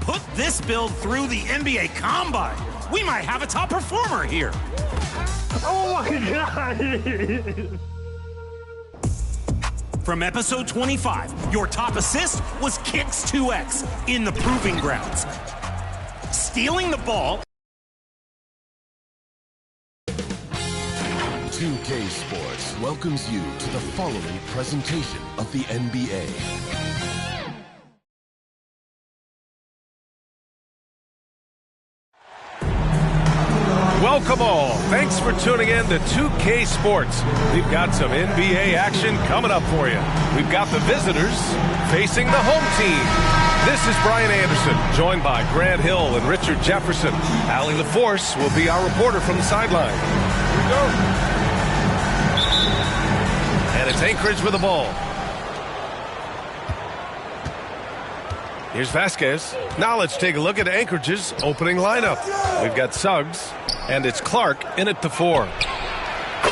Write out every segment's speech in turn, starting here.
Put this build through the NBA Combine. We might have a top performer here. Oh my God. From episode 25, your top assist was Kicks 2X in the Proving Grounds. Stealing the ball. 2K Sports welcomes you to the following presentation of the NBA. Welcome all. Thanks for tuning in to 2K Sports. We've got some NBA action coming up for you. We've got the visitors facing the home team. This is Brian Anderson, joined by Grant Hill and Richard Jefferson. Allie LaForce will be our reporter from the sideline. Here we go. And it's Anchorage with the ball. Here's Vasquez. Now let's take a look at Anchorage's opening lineup. We've got Suggs, and it's Clark in at the 4.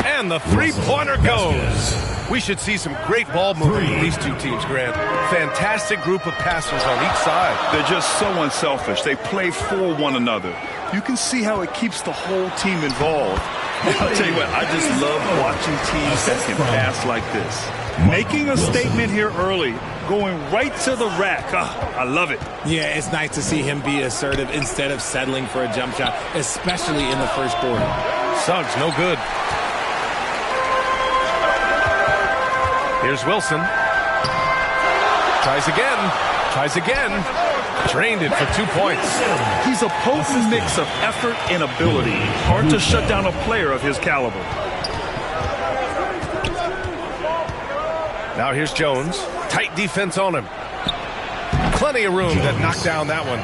And the three-pointer goes. We should see some great ball movement from these two teams, Grant. Fantastic group of passers on each side. They're just so unselfish. They play for one another. You can see how it keeps the whole team involved. I'll tell you what, I just love watching teams that can pass like this. Making a statement here early, going right to the rack. Oh, I love it. Yeah, it's nice to see him be assertive instead of settling for a jump shot, especially in the first quarter. Suggs, no good. Here's Wilson. Tries again. Drained it for 2 points. He's a potent mix of effort and ability. Hard to shut down a player of his caliber. Now here's Jones. Tight defense on him. Plenty of room to knock down that one.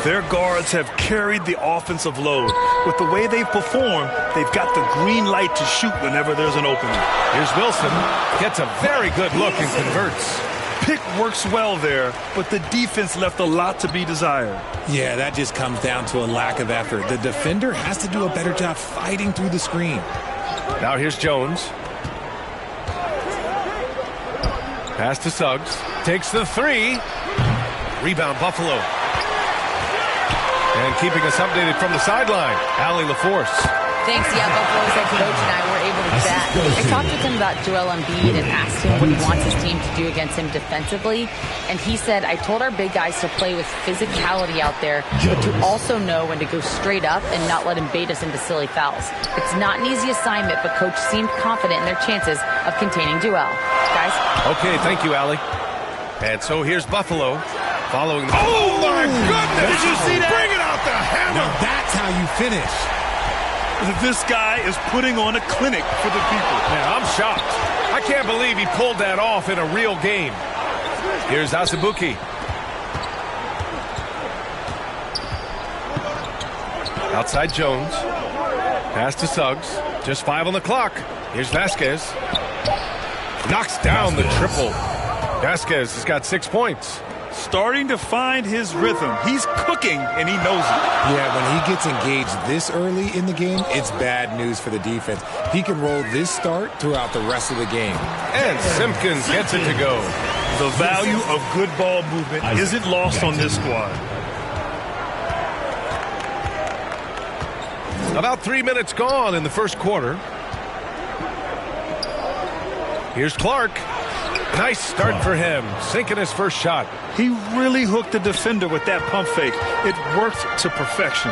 Their guards have carried the offensive load. With the way they've performed, they've got the green light to shoot whenever there's an opening. Here's Wilson. Gets a very good look and converts. Pick works well there, but the defense left a lot to be desired. Yeah, that just comes down to a lack of effort. The defender has to do a better job fighting through the screen. Now here's Jones. Pass to Suggs. Takes the 3. Rebound Buffalo. And keeping us updated from the sideline, Allie LaForce. Thanks. Yeah, Buffalo's head coach and I were able to chat. I talked with him about Joel Embiid and asked him what he wants his team to do against him defensively. And he said, I told our big guys to play with physicality out there, but to also know when to go straight up and not let him bait us into silly fouls. It's not an easy assignment, but coach seemed confident in their chances of containing Joel. Guys? Okay, thank you, Allie. And so here's Buffalo following the... Oh, my goodness! Did you see that? Bring it out the hammer! Now that's how you finish. This guy is putting on a clinic for the people. Yeah, I'm shocked. I can't believe he pulled that off in a real game. Here's Azubuike. Outside Jones. Pass to Suggs. Just 5 on the clock. Here's Vasquez. Knocks down the triple. Vasquez has got 6 points. Starting to find his rhythm. He's cooking, and he knows it. Yeah, when he gets engaged this early in the game, it's bad news for the defense. He can roll this start throughout the rest of the game. And Simpkins gets it to go. The value of good ball movement isn't lost on this squad. About 3 minutes gone in the first quarter. Here's Clark. Nice start for him, sinking his first shot. He really hooked the defender with that pump fake. It worked to perfection.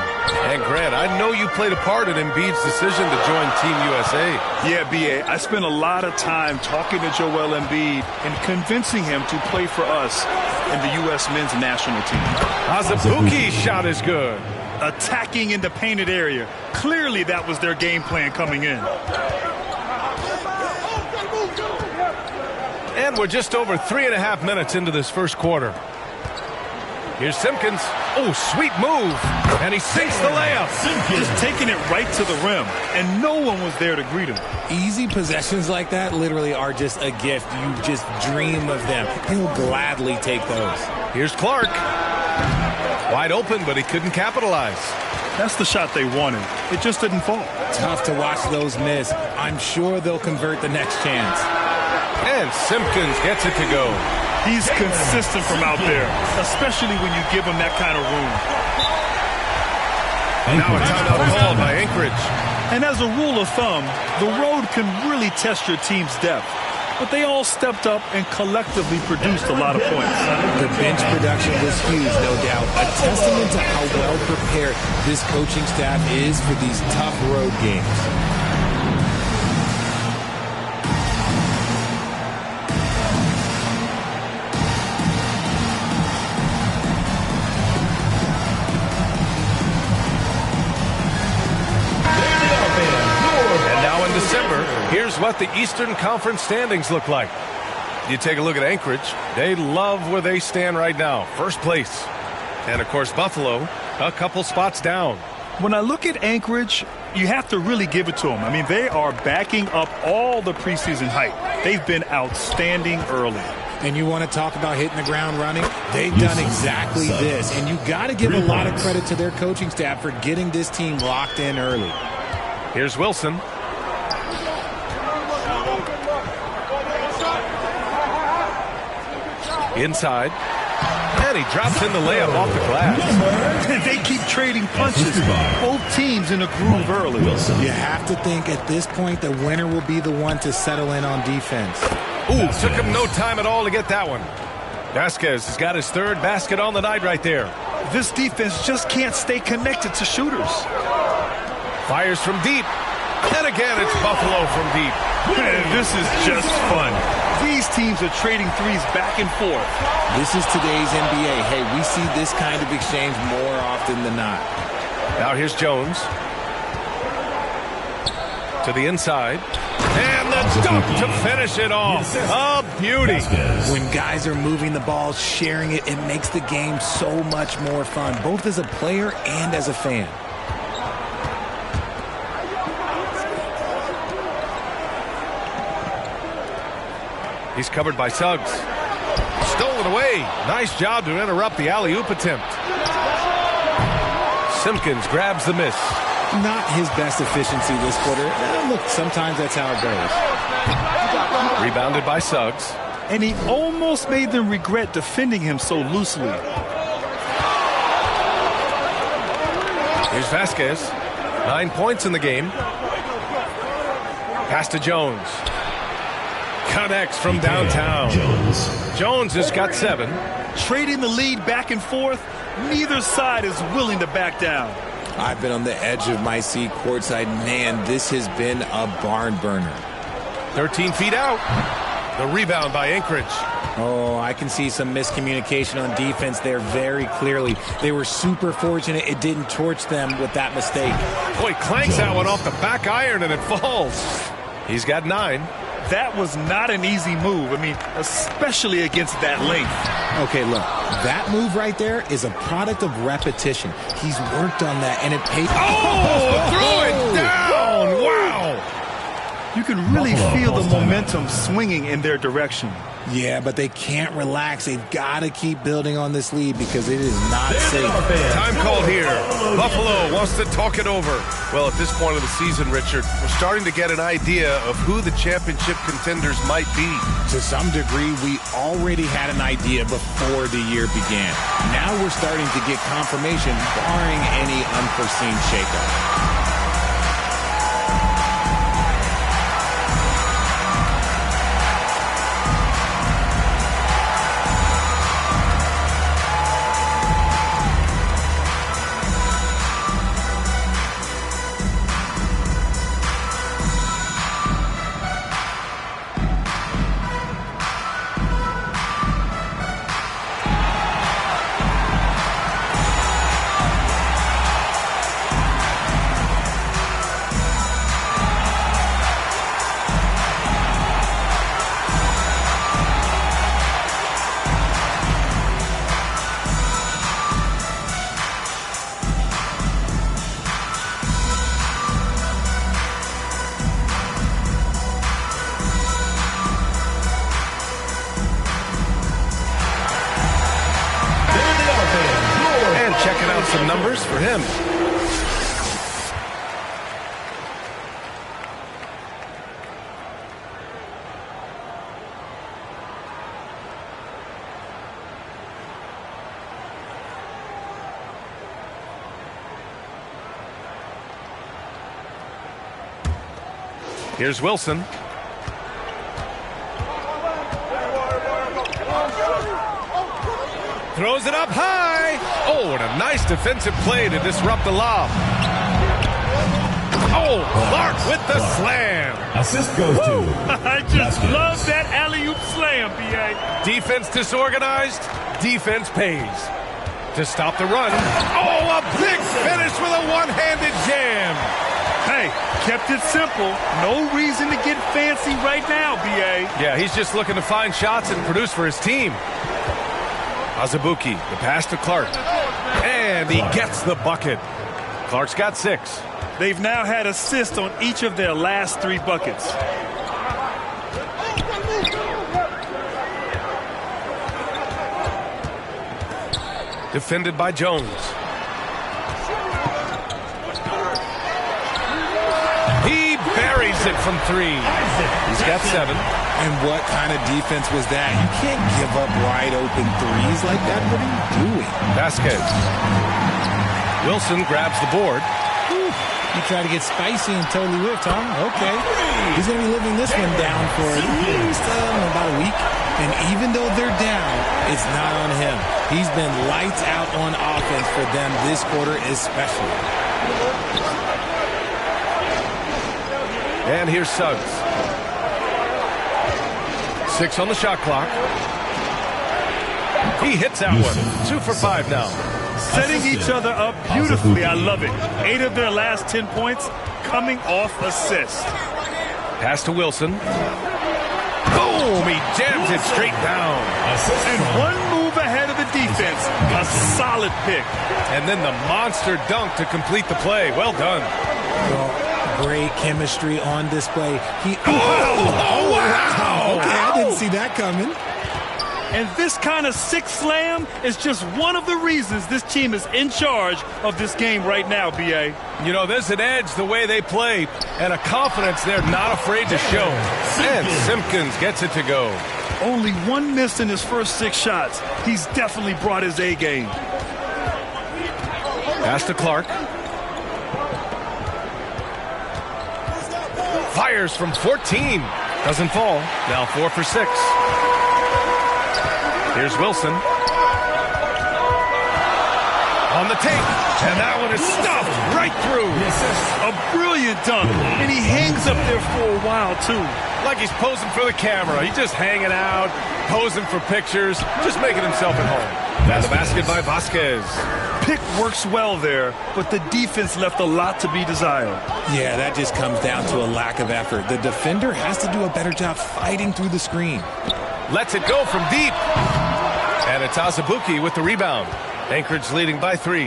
And Grant, I know you played a part in Embiid's decision to join Team USA. Yeah, B.A., I spent a lot of time talking to Joel Embiid and convincing him to play for us in the U.S. men's national team. Azubuike's shot is good. Attacking in the painted area. Clearly that was their game plan coming in. And we're just over 3.5 minutes into this first quarter. Here's Simpkins. Oh, sweet move. And he sinks the layup. Just taking it right to the rim. And no one was there to greet him. Easy possessions like that literally are just a gift. You just dream of them. He'll gladly take those. Here's Clark. Wide open, but he couldn't capitalize. That's the shot they wanted. It just didn't fall. Tough to watch those miss. I'm sure they'll convert the next chance. And Simpkins gets it to go. He's consistent from out there, especially when you give him that kind of room. Now a timeout called by Anchorage. And as a rule of thumb, the road can really test your team's depth. But they all stepped up and collectively produced a lot of points. The bench production was huge, no doubt. A testament to how well prepared this coaching staff is for these tough road games. Here's what the Eastern Conference standings look like. You take a look at Anchorage. They love where they stand right now. First place. And, of course, Buffalo, a couple spots down. When I look at Anchorage, you have to really give it to them. I mean, they are backing up all the preseason hype. They've been outstanding early. And you want to talk about hitting the ground running? They've done exactly this. And you got to give a lot of credit to their coaching staff for getting this team locked in early. Here's Wilson. Inside. And he drops in the layup off the glass. They keep trading punches. Both teams in a groove early. You have to think at this point the winner will be the one to settle in on defense. Ooh, took him no time at all to get that one. Vasquez has got his third basket on the night right there. This defense just can't stay connected to shooters. Fires from deep. And again, it's Buffalo from deep. This is just fun. These teams are trading threes back and forth. This is today's NBA. Hey, we see this kind of exchange more often than not. Now here's Jones. To the inside. And the dunk to finish it off. A beauty. When guys are moving the ball, sharing it, it makes the game so much more fun, both as a player and as a fan. He's covered by Suggs. Stolen away. Nice job to interrupt the alley-oop attempt. Simpkins grabs the miss. Not his best efficiency this quarter. Look, sometimes that's how it goes. Rebounded by Suggs. And he almost made them regret defending him so loosely. Here's Vasquez. 9 points in the game. Pass to Jones. Connects from downtown. Jones has got 7. Trading the lead back and forth, neither side is willing to back down. I've been on the edge of my seat courtside. Man, this has been a barn burner. 13 feet out. The rebound by Anchorage. Oh, I can see some miscommunication on defense there very clearly. They were super fortunate it didn't torch them with that mistake. Boy, clanks that one off the back iron and it falls. He's got 9. That was not an easy move. I mean, especially against that length. Okay, look, that move right there is a product of repetition. He's worked on that, and it paid. Oh, threw it down! Wow! You can really feel the momentum swinging in their direction. Yeah, but they can't relax. They've got to keep building on this lead because it is not safe. Time called here. Buffalo wants to talk it over. Well, at this point of the season, Richard, we're starting to get an idea of who the championship contenders might be. To some degree, we already had an idea before the year began. Now we're starting to get confirmation, barring any unforeseen shakeup. Some numbers for him. Here's Wilson. Throws it up high. Oh, and a nice defensive play to disrupt the lob. Oh, Clark with the slam. Assist goes to. I just love that alley-oop slam, B.A. Defense disorganized. Defense pays. To stop the run. Oh, a big finish with a one-handed jam. Hey, kept it simple. No reason to get fancy right now, B.A. Yeah, he's just looking to find shots and produce for his team. Azubuike, the pass to Clark. And he gets the bucket. Clark's got 6. They've now had assists on each of their last 3 buckets. Defended by Jones. He buries it from 3. He's got 7. And what kind of defense was that? You can't give up wide open threes like that. What are you doing? Vasquez. Wilson grabs the board. You try to get spicy and totally whipped, huh? Okay. He's going to be living this one down for at least about a week. And even though they're down, it's not on him. He's been lights out on offense for them this quarter especially. And here's Suggs. 6 on the shot clock. He hits that one. 2 for 5 now. Setting each other up beautifully. I love it. 8 of their last 10 points coming off assist. Pass to Wilson. Boom! He jams it straight down. And one move ahead of the defense. A solid pick. And then the monster dunk to complete the play. Well done. Well, great chemistry on display. Oh, wow! Okay, I didn't see that coming. And this kind of sick slam is just one of the reasons this team is in charge of this game right now, B.A. You know, there's an edge the way they play and a confidence they're not afraid to show. And Simpkins gets it to go. Only 1 miss in his first 6 shots. He's definitely brought his A game. Pass to Clark. Fires from 14. Doesn't fall. Now 4 for 6. Here's Wilson. On the tape. And that one is stuffed right through. A brilliant dunk. And he hangs up there for a while, too. Like he's posing for the camera. He's just hanging out, posing for pictures, just making himself at home. And the basket by Vasquez. Pick works well there, but the defense left a lot to be desired. Yeah, that just comes down to a lack of effort. The defender has to do a better job fighting through the screen. Lets it go from deep. And it's Azubuike with the rebound. Anchorage leading by 3.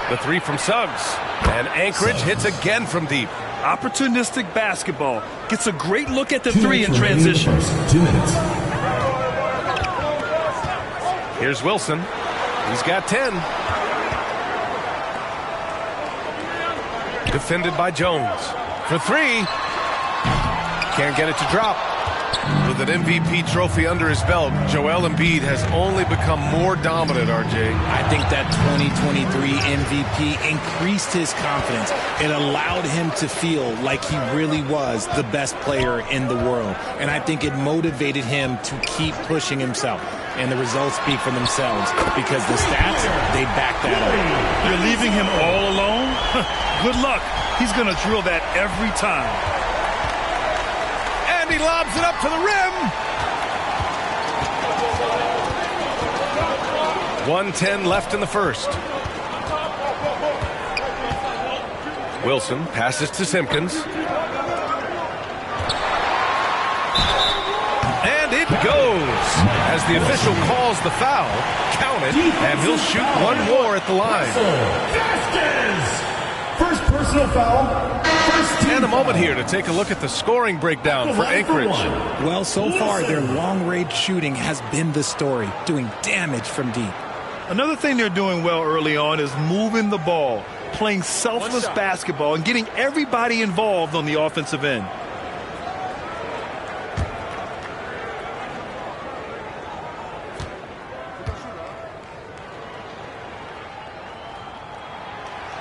The 3 from Suggs. And Anchorage hits again from deep. Opportunistic basketball. Gets a great look at the 3 in transition. 2 minutes. Here's Wilson. He's got 10. Defended by Jones. For 3. Can't get it to drop. With an MVP trophy under his belt, Joel Embiid has only become more dominant, RJ. I think that 2023 MVP increased his confidence. It allowed him to feel like he really was the best player in the world. And I think it motivated him to keep pushing himself. And the results speak for themselves because the stats, they back that up. You're leaving him all alone? Good luck. He's going to drill that every time. And he lobs it up to the rim. 1:10 left in the first. Wilson passes to Simpkins. And it goes. As the official calls the foul, count it, and he'll shoot one more at the line. First personal foul. And a moment here to take a look at the scoring breakdown for Anchorage. Well, so far, their long-range shooting has been the story, doing damage from deep. Another thing they're doing well early on is moving the ball, playing selfless basketball, and getting everybody involved on the offensive end.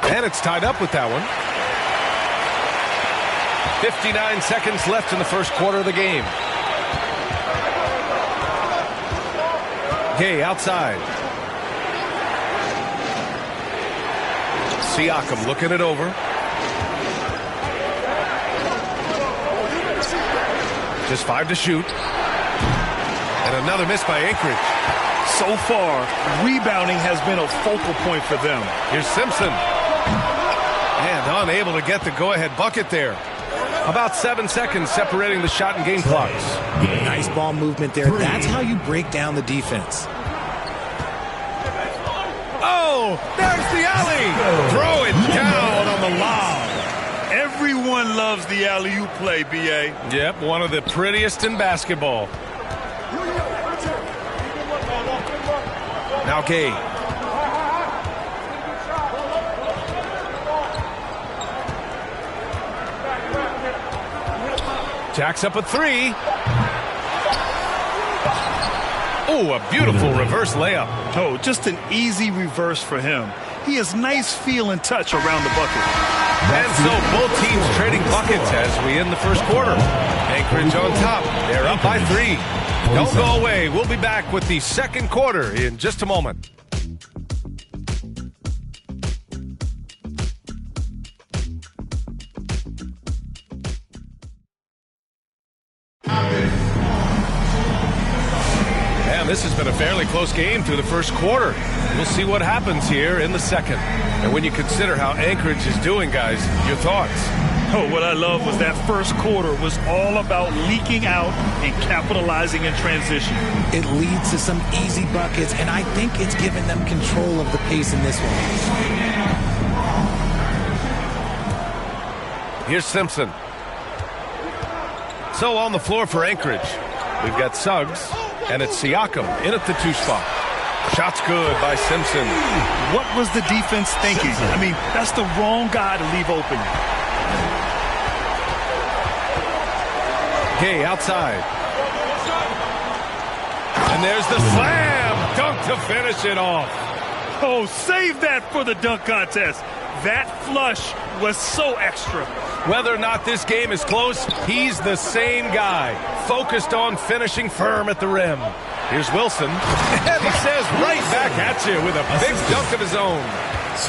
And it's tied up with that one. 59 seconds left in the first quarter of the game. Gay outside. Siakam looking it over. Just 5 to shoot. And another miss by Anchorage. So far, rebounding has been a focal point for them. Here's Simpson. And unable to get the go-ahead bucket there. About 7 seconds separating the shot and game clocks. Nice ball movement there. That's how you break down the defense. Oh, there's the alley. Throw it down on the lob. Everyone loves the alley-oop play, B.A. Yep, one of the prettiest in basketball. Now Gay. Jacks up a 3. Oh, a beautiful reverse layup. Oh, just an easy reverse for him. He has nice feel and touch around the bucket. And so both teams trading buckets as we end the first quarter. Anchorage on top. They're up by 3. Don't go away. We'll be back with the second quarter in just a moment. And this has been a fairly close game through the first quarter. We'll see what happens here in the second. And when you consider how Anchorage is doing, guys, your thoughts? Oh, what I love was that first quarter was all about leaking out and capitalizing in transition. It leads to some easy buckets, and I think it's given them control of the pace in this one. Here's Simpson. So on the floor for Anchorage, we've got Suggs, and it's Siakam in at the 2 spot. Shot's good by Simpson. What was the defense thinking? I mean, that's the wrong guy to leave open. Gay outside. And there's the slam dunk to finish it off. Oh, save that for the dunk contest. That flush was so extra. Whether or not this game is close, he's the same guy, focused on finishing firm at the rim. Here's Wilson, and he says right back at you with a big dunk of his own.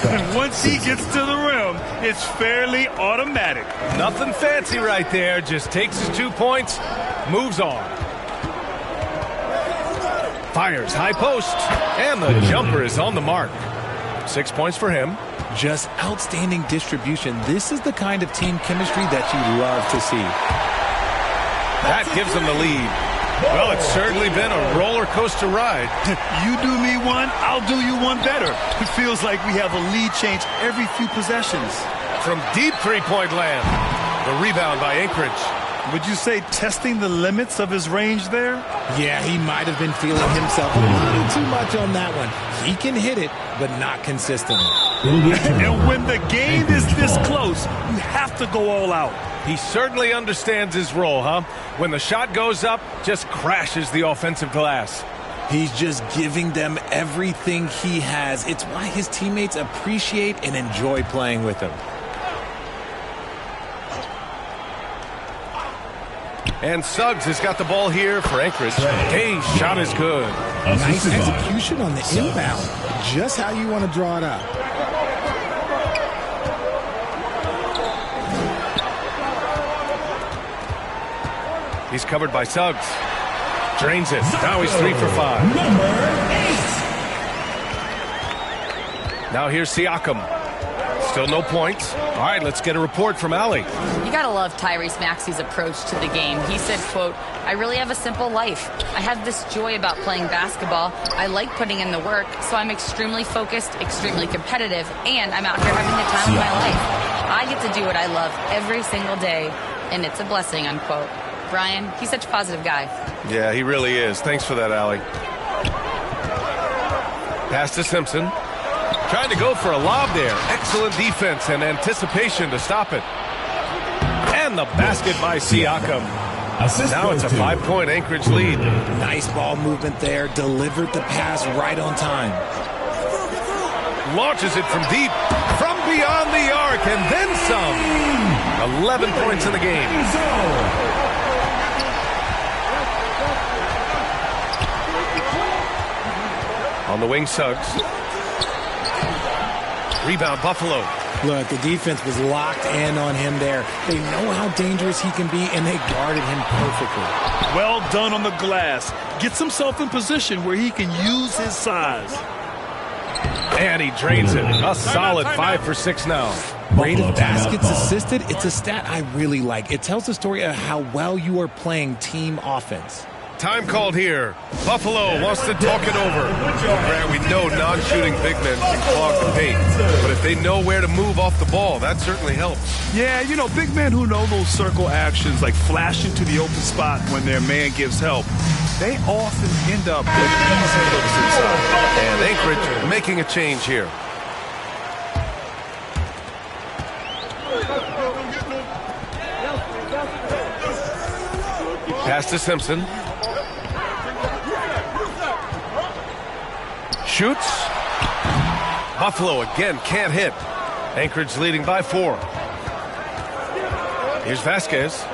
And once he gets to the rim, it's fairly automatic. Nothing fancy right there, just takes his 2 points, moves on. Fires high post, and the jumper is on the mark. 6 points for him. Just outstanding distribution. This is the kind of team chemistry that you love to see. That gives them the lead. Well, it's certainly been a roller coaster ride. You do me one, I'll do you one better. It feels like we have a lead change every few possessions. From deep three-point land, the rebound by Anchorage. Would you say testing the limits of his range there? Yeah, he might have been feeling himself a little too much on that one. He can hit it, but not consistently. And when the game is this close, you have to go all out. He certainly understands his role, huh? When the shot goes up, just crashes the offensive glass. He's just giving them everything he has. It's why his teammates appreciate and enjoy playing with him. And Suggs has got the ball here for Anchorage. Gay's shot is good. Nice execution on the inbound. Just how you want to draw it up. He's covered by Suggs. Drains it. Now he's 3 for 5. Number 8. Now here's Siakam. Still no points. All right, let's get a report from Allie. You gotta love Tyrese Maxey's approach to the game. He said, quote, "I really have a simple life. I have this joy about playing basketball. I like putting in the work, so I'm extremely focused, extremely competitive, and I'm out here having the time of my life. I get to do what I love every single day, and it's a blessing," unquote. Brian, he's such a positive guy. Yeah, he really is. Thanks for that, Allie. Pass to Simpson. Trying to go for a lob there. Excellent defense and anticipation to stop it. And the basket by Siakam. Now it's a 5-point Anchorage lead. Nice ball movement there. Delivered the pass right on time. Launches it from deep. From beyond the arc and then some. 11 points in the game. On the wing, Suggs. Rebound, Buffalo. Look, the defense was locked in on him there. They know how dangerous he can be, and they guarded him perfectly. Well done on the glass. Gets himself in position where he can use his size. And he drains it. A solid 5 for 6 now. Rate of baskets assisted, it's a stat I really like. It tells the story of how well you are playing team offense. Time called here. Buffalo wants to talk it over. Grant, we know non-shooting big men can clog the paint, but if they know where to move off the ball, that certainly helps. Yeah, you know, big men who know those circle actions, like flashing to the open spot when their man gives help, they often end up with easy looks inside. And Anchorage making a change here. Pass to Simpson. Shoots. Buffalo again can't hit. Anchorage leading by 4. Here's Vasquez.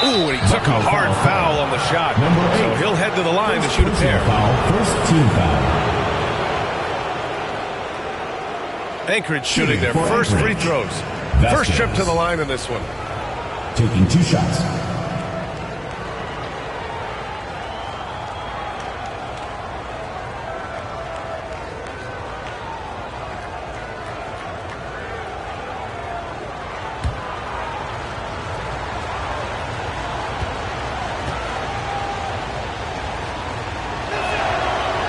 Ooh, and he took a hard foul on the shot. So he'll head to the line to shoot a pair. First team foul. Anchorage shooting their first free throws. First trip to the line in this one. Taking 2 shots.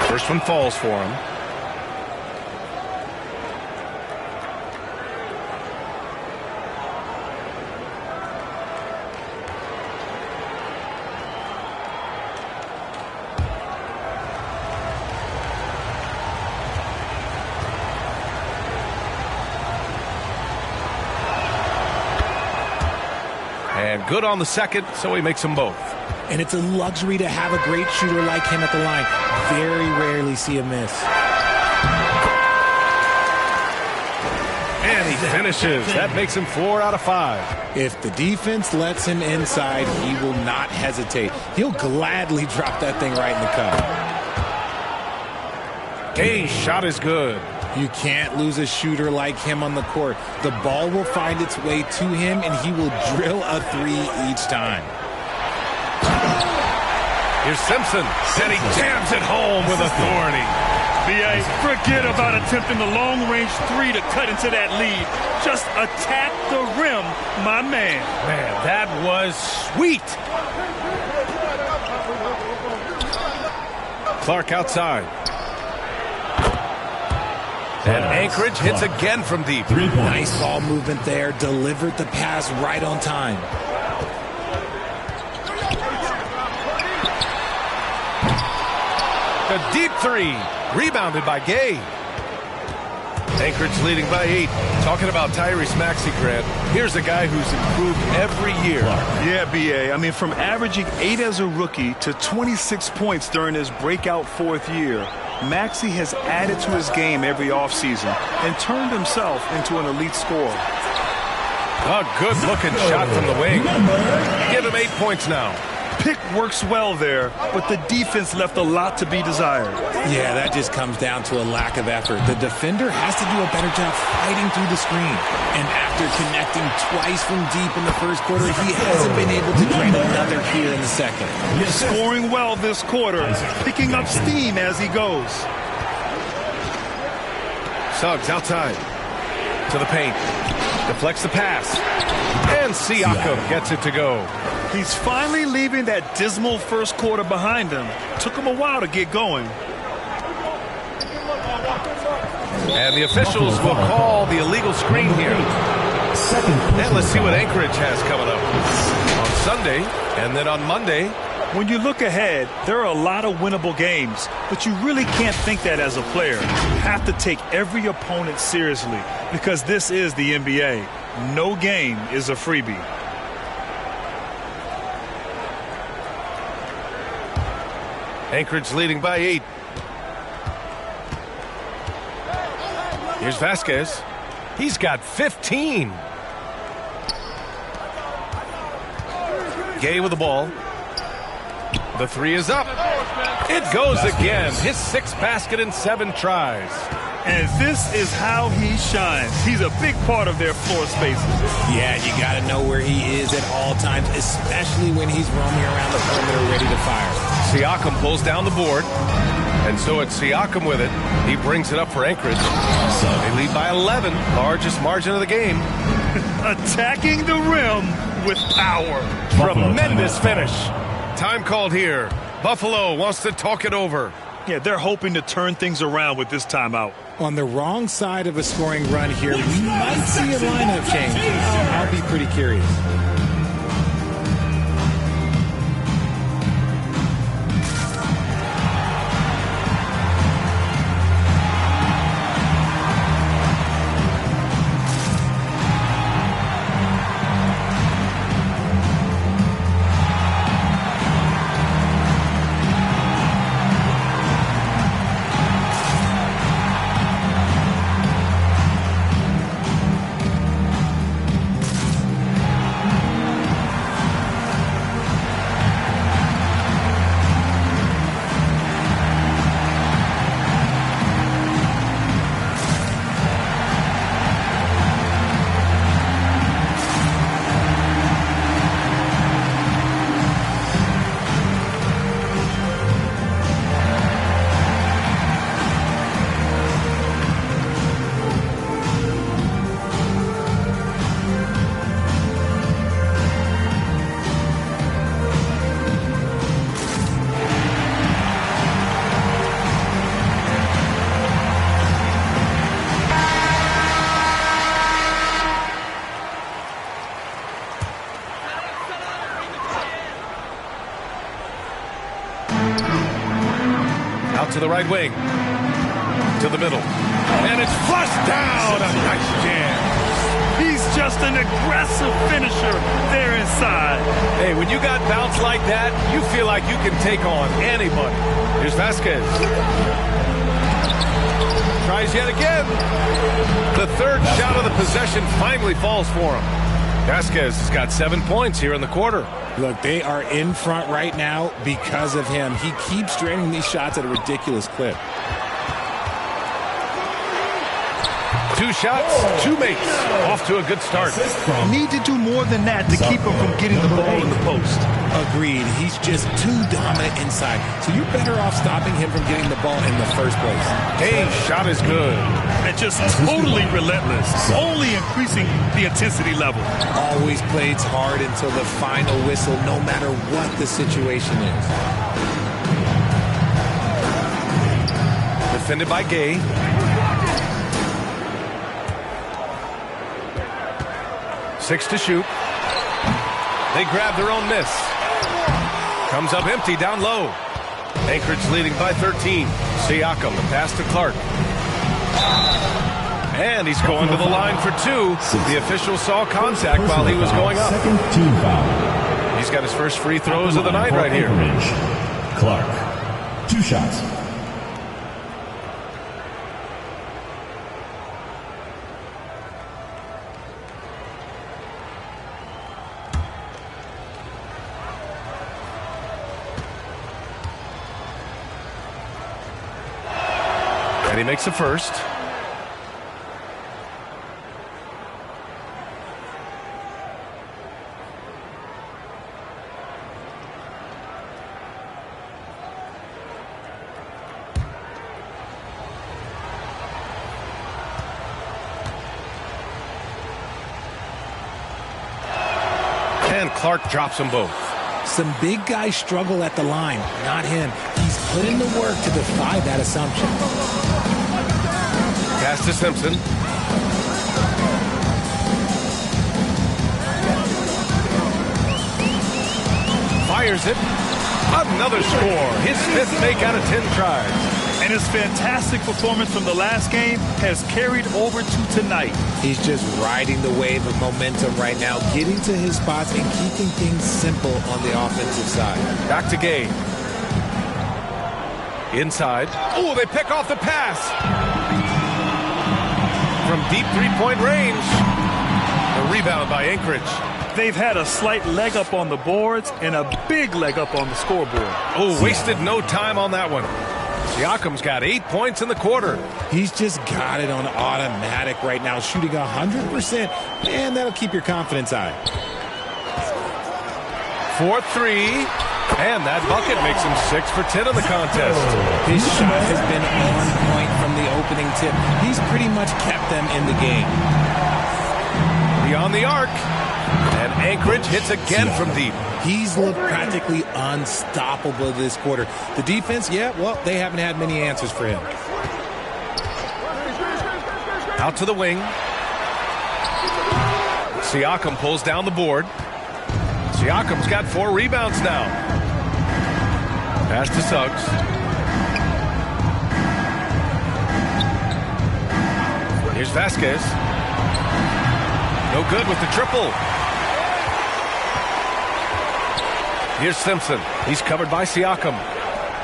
First one falls for him. And good on the second, so he makes them both. And it's a luxury to have a great shooter like him at the line. Very rarely see a miss. And he finishes. That makes him 4 out of 5. If the defense lets him inside, he will not hesitate. He'll gladly drop that thing right in the cup. Gay's shot is good. You can't lose a shooter like him on the court. The ball will find its way to him, and he will drill a 3 each time. Here's Simpson, and he jams it home with authority. B.A., forget about attempting the long-range 3 to cut into that lead. Just attack the rim, my man. Man, that was sweet. Clark outside. And Anchorage hits again from deep. 3 points. Nice ball movement there. Delivered the pass right on time. A deep 3. Rebounded by Gay. Anchorage leading by 8. Talking about Tyrese Maxey, Grant. Here's a guy who's improved every year. Yeah, B.A. I mean, from averaging 8 as a rookie to 26 points during his breakout 4th year, Maxey has added to his game every offseason and turned himself into an elite scorer. A good-looking shot from the wing. Give him 8 points now. Pick works well there, but the defense left a lot to be desired. Yeah, that just comes down to a lack of effort. The defender has to do a better job fighting through the screen. And after connecting twice from deep in the first quarter, he hasn't been able to drain another here in the second. Scoring well this quarter, picking up steam as he goes. Suggs outside to the paint. Deflects the pass. And Siakam gets it to go. He's finally leaving that dismal first quarter behind him. Took him a while to get going. And the officials will call the illegal screen here. And let's see what Anchorage has coming up on Sunday and then on Monday. When you look ahead, there are a lot of winnable games, but you really can't think that as a player. You have to take every opponent seriously because this is the NBA. No game is a freebie. Anchorage leading by 8. Here's Vasquez. He's got 15. Gay with the ball. The three is up. It goes again. His 6th basket in 7 tries. And this is how he shines. He's a big part of their floor spaces. Yeah, you got to know where he is at all times, especially when he's roaming around the perimeter ready to fire. Siakam pulls down the board. And so it's Siakam with it. He brings it up for Anchorage. They lead by 11, largest margin of the game. Attacking the rim with power. Tremendous finish. Time called here. Buffalo wants to talk it over. Yeah, they're hoping to turn things around with this timeout. On the wrong side of a scoring run here, we might see a lineup change. I'll be pretty curious. To the right wing. To the middle. And it's flushed down. A nice jam. He's just an aggressive finisher there inside. Hey, when you got bounce like that, you feel like you can take on anybody. Here's Vasquez. Tries yet again. The 3rd shot of the possession finally falls for him. Vasquez has got 7 points here in the quarter. Look, they are in front right now because of him. He keeps draining these shots at a ridiculous clip. 2 shots, 2 makes. Off to a good start. Need to do more than that to keep him from getting the ball in the post. Agreed. He's just too dominant inside. So you're better off stopping him from getting the ball in the first place. Hey, shot is good. And just totally relentless. Only increasing the intensity level. Always plays hard until the final whistle, no matter what the situation is. Defended by Gay. Six to shoot. They grab their own miss. Comes up empty down low. Anchorage leading by 13. Siakam, the pass to Clark. And he's going to the line for 2. The official saw contact while he was going up. Second team foul. He's got his first free throws of the night right here. Clark. 2 shots. And he makes the first. And Clark drops them both. Some big guys struggle at the line, not him. He's put in the work to defy that assumption. Pass to Simpson. Fires it. Another score. His 5th make out of 10 tries. And his fantastic performance from the last game has carried over to tonight. He's just riding the wave of momentum right now, getting to his spots and keeping things simple on the offensive side. Back to Gay. Inside. Oh, they pick off the pass. from deep three-point range. A rebound by Anchorage. They've had a slight leg up on the boards and a big leg up on the scoreboard. Oh, wasted no time on that one. Siakam's got 8 points in the quarter. He's just got it on automatic right now, shooting 100%, and that'll keep your confidence high. 4-3, and that bucket makes him 6 for 10 in the contest. His shot has been on point from the opening tip. He's pretty much kept them in the game. Beyond the arc, and Anchorage hits again from deep. He's looked practically unstoppable this quarter. The defense, yeah, well, they haven't had many answers for him. Out to the wing. Siakam pulls down the board. Siakam's got 4 rebounds now. Pass to Suggs. Here's Vasquez. No good with the triple. Here's Simpson. He's covered by Siakam.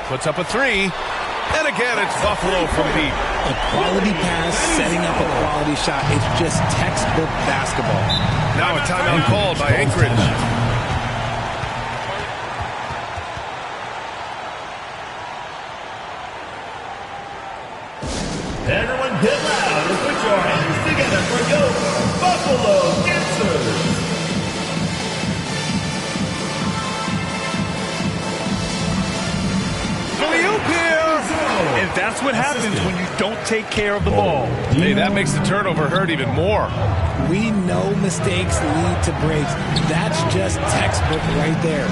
Puts up a 3. And again, it's Buffalo from deep. A quality pass, setting up a quality shot. It's just textbook basketball. Now a timeout called by Anchorage. Everyone get loud and put your hands together for your Buffalo Dancers. And that's what happens when you don't take care of the ball. Hey, that makes the turnover hurt even more. We know mistakes lead to breaks. That's just textbook right there.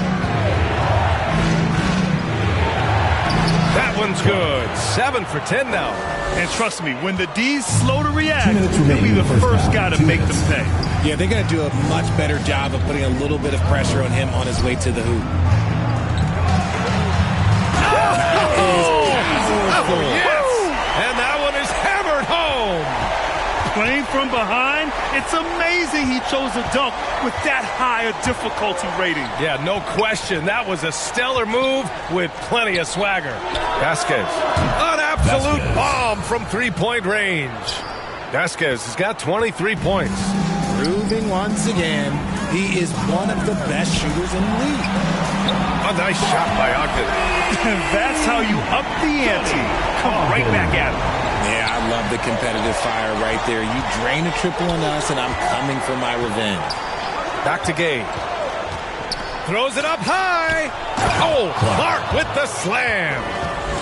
That one's good. 7 for 10 now. And trust me, when the D's slow to react, they'll be the first guy to make them pay. Yeah, they got to do a much better job of putting a little bit of pressure on him on his way to the hoop. Oh, yes! And that one is hammered home. Playing from behind, it's amazing he chose a dunk with that high a difficulty rating. Yeah, no question. That was a stellar move with plenty of swagger. Vasquez, an absolute bomb from three-point range. Vasquez has got 23 points. Proving once again, he is one of the best shooters in the league. A nice shot by Ogden. And that's how you up the ante. Come right back at him. Yeah, I love the competitive fire right there. You drain a triple on us, and I'm coming for my revenge. Back to Gay. Throws it up high. Oh, Clark with the slam.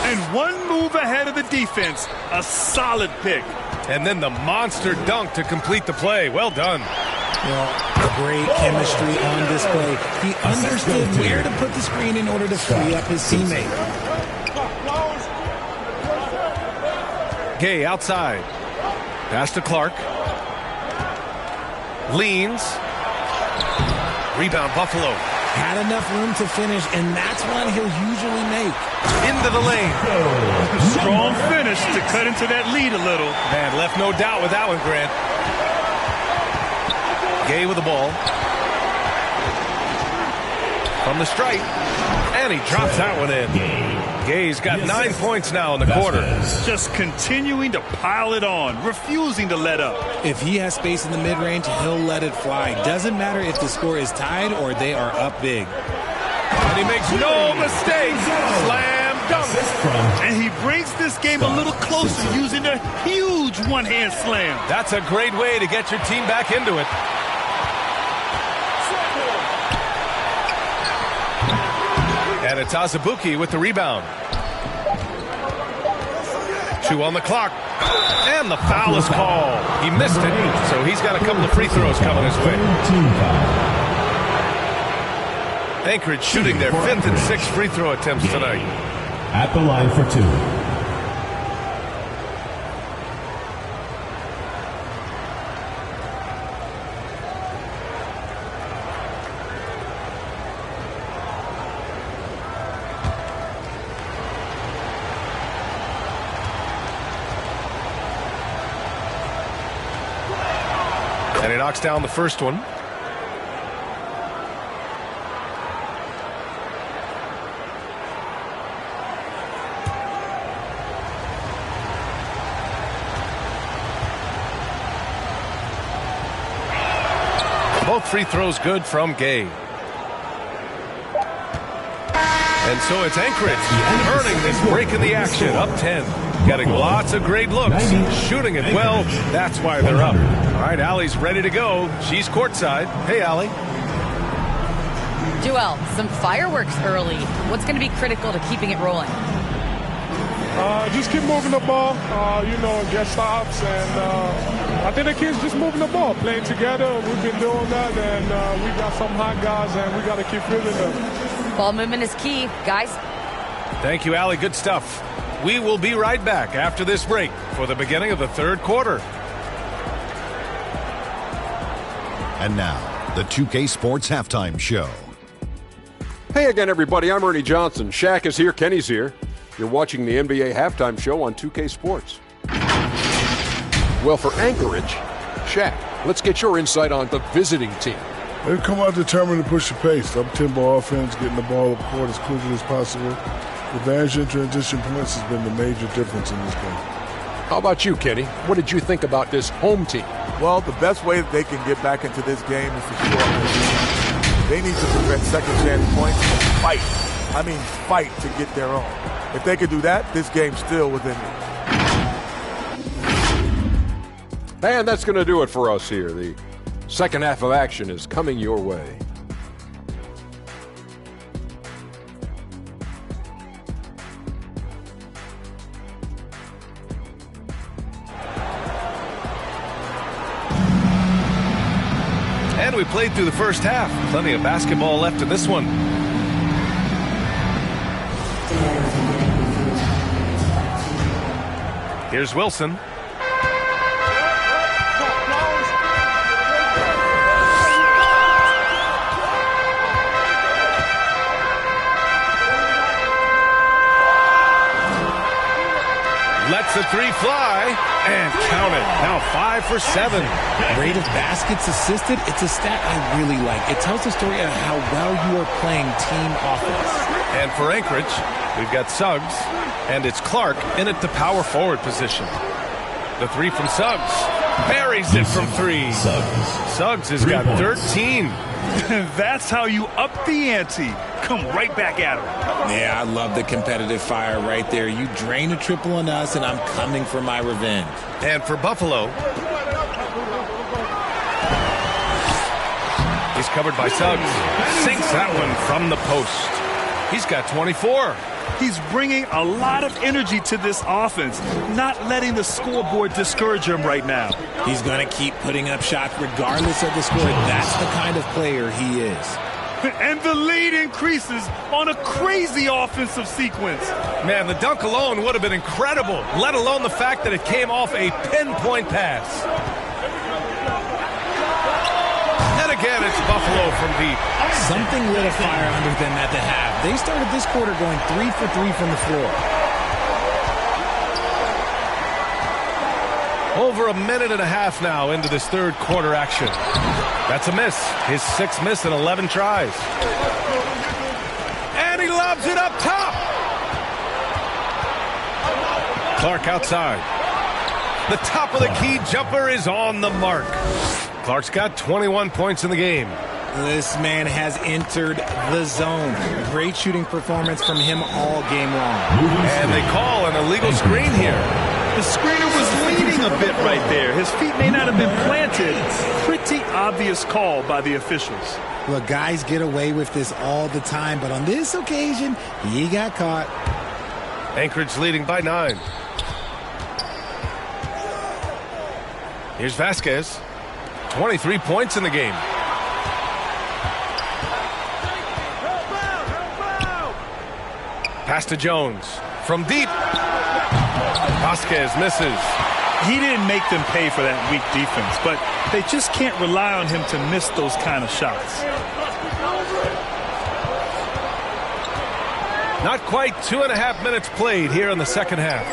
And one move ahead of the defense. A solid pick. And then the monster dunk to complete the play. Well done. Well, great chemistry on display. He understood where to put the screen in order to free up his teammate. Gay outside. Pass to Clark. Leans. Rebound Buffalo. Had enough room to finish, and that's one he'll usually make. Into the lane. Strong finish to cut into that lead a little. Man, left no doubt with that one, Grant. Gay with the ball. From the stripe. And he drops that one in. Gay's got 9 points now in the quarter. Just continuing to pile it on, refusing to let up. If he has space in the mid-range, he'll let it fly. Doesn't matter if the score is tied or they are up big. And he makes no mistakes. Slam dunk. And he brings this game a little closer using a huge one-hand slam. That's a great way to get your team back into it. And it's Azubuike with the rebound. 2 on the clock. And the foul is called. He missed it, so he's got a couple of free throws coming his way. Anchorage shooting their 5th and 6th free throw attempts tonight. At the line for 2. And he knocks down the first one. Both free throws good from Gay. And so it's Anchorage earning this break in the action, up 10. Getting lots of great looks, shooting it well. That's why they're up. All right, Allie's ready to go. She's courtside. Hey, Allie. Joel, some fireworks early. What's going to be critical to keeping it rolling? Just keep moving the ball, and get stops. And I think the kids just moving the ball, playing together. We've been doing that, and we got some hot guys, and we got to keep feeling them. Ball movement is key, guys. Thank you, Allie. Good stuff. We will be right back after this break for the beginning of the third quarter. And now, the 2K Sports Halftime Show. Hey again, everybody. I'm Ernie Johnson. Shaq is here. Kenny's here. You're watching the NBA Halftime Show on 2K Sports. Well, for Anchorage, Shaq, let's get your insight on the visiting team. They come out determined to push the pace. Up-tempo offense, getting the ball up court as quickly as possible. Advantage in transition points has been the major difference in this game. How about you, Kenny? What did you think about this home team? Well, the best way that they can get back into this game is to score. They need to prevent second chance points and fight. I mean, fight to get their own. If they could do that, this game's still within reach. And that's going to do it for us here. The second half of action is coming your way. And we played through the first half. Plenty of basketball left in this one. Here's Wilson. Lets the three fly and count it. Now 5 for 7. Rate of baskets assisted, it's a stat I really like. It tells the story of how well you are playing team offense. And for Anchorage, we've got Suggs, and it's Clark in at the power forward position. The three from Suggs. Buries it from 3. Suggs has got 13. That's how you up the ante. Come right back at him. Yeah, I love the competitive fire right there. You drain a triple on us, and I'm coming for my revenge. And for Buffalo, he's covered by Suggs. Sinks that one from the post. He's got 24. He's bringing a lot of energy to this offense, not letting the scoreboard discourage him right now. He's going to keep putting up shots regardless of the score. That's the kind of player he is. And the lead increases on a crazy offensive sequence. Man, the dunk alone would have been incredible, let alone the fact that it came off a pinpoint pass. And again, it's Buffalo from deep. Something lit a fire under them at the half. They started this quarter going 3 for 3 from the floor. Over a minute and a half now into this third quarter action. That's a miss. His 6th miss in 11 tries. And he lobs it up top. Clark outside. The top of the key jumper is on the mark. Clark's got 21 points in the game. This man has entered the zone. Great shooting performance from him all game long. And they call an illegal screen here. The screener was leaning a bit right there. His feet may not have been planted. Pretty obvious call by the officials. Look, guys get away with this all the time, but on this occasion, he got caught. Anchorage leading by 9. Here's Vasquez. 23 points in the game. Pass to Jones. From deep. Vasquez misses. He didn't make them pay for that weak defense, but they just can't rely on him to miss those kind of shots. Not quite 2.5 minutes played here in the second half.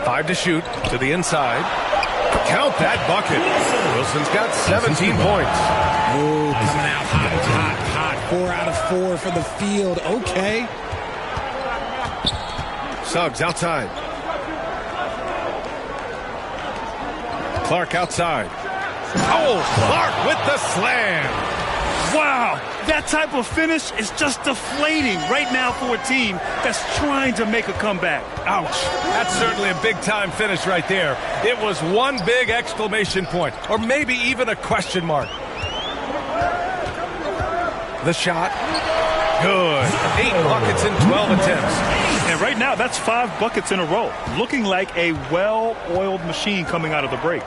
5 to shoot to the inside. Count that bucket. Wilson's got 17 points. Oh, coming out hot. 4 out of 4 for the field. Okay. Suggs outside. Clark outside. Oh, Clark with the slam. Wow, that type of finish is just deflating right now for a team that's trying to make a comeback. Ouch. That's certainly a big-time finish right there. It was one big exclamation point, or maybe even a question mark. The shot. Good. 8 buckets in 12 attempts. And right now, that's 5 buckets in a row. Looking like a well-oiled machine coming out of the break.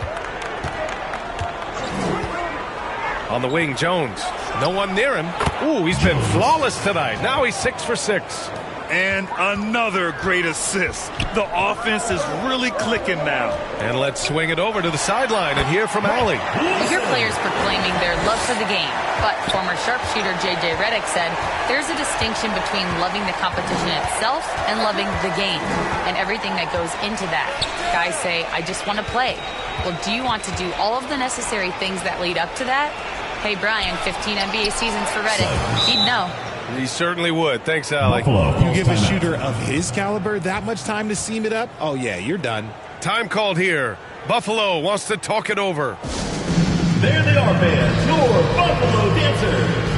On the wing, Jones. No one near him. Ooh, he's been flawless tonight. Now he's 6 for 6. And another great assist. The offense is really clicking now. And let's swing it over to the sideline and hear from Allie. You hear players proclaiming their love for the game, but former sharpshooter J.J. Redick said there's a distinction between loving the competition itself and loving the game and everything that goes into that. Guys say, I just want to play. Well, do you want to do all of the necessary things that lead up to that? Hey, Brian, 15 NBA seasons for Redick. He'd know. He certainly would. Thanks, Allie. You give a shooter of his caliber that much time to seam it up? Oh, yeah, you're done. Time called here. Buffalo wants to talk it over. There they are, fans, your Buffalo Dancers.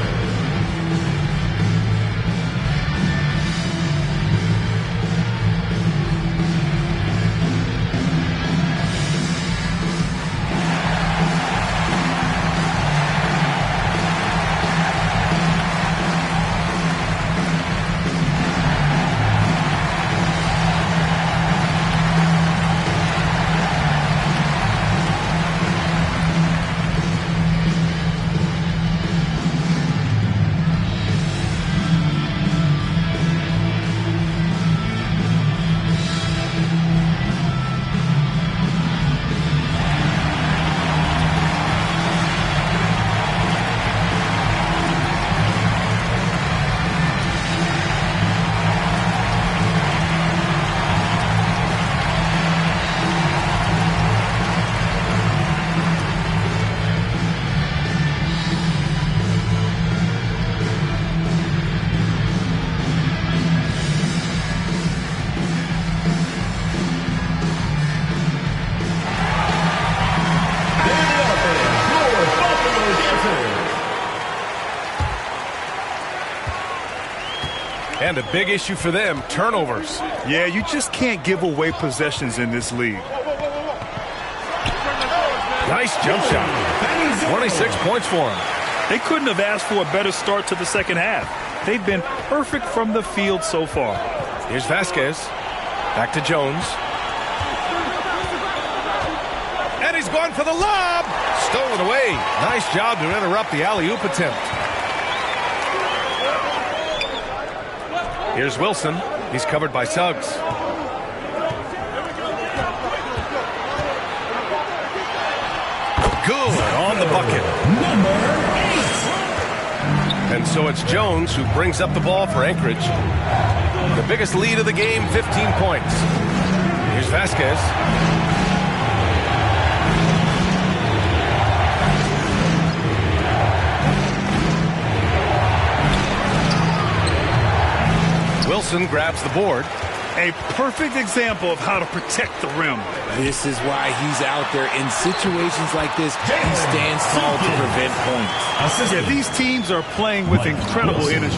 And a big issue for them, turnovers. Yeah, you just can't give away possessions in this league. Nice jump shot. 26 points for him. They couldn't have asked for a better start to the second half. They've been perfect from the field so far. Here's Vasquez. Back to Jones. And he's gone for the lob. Stolen away. Nice job to interrupt the alley-oop attempt. Here's Wilson. He's covered by Suggs. Good on the bucket. Number 8. And so it's Jones who brings up the ball for Anchorage. The biggest lead of the game, 15 points. Here's Vasquez. Wilson grabs the board. A perfect example of how to protect the rim. This is why he's out there in situations like this. He stands tall to prevent points. Yeah, these teams are playing with incredible energy.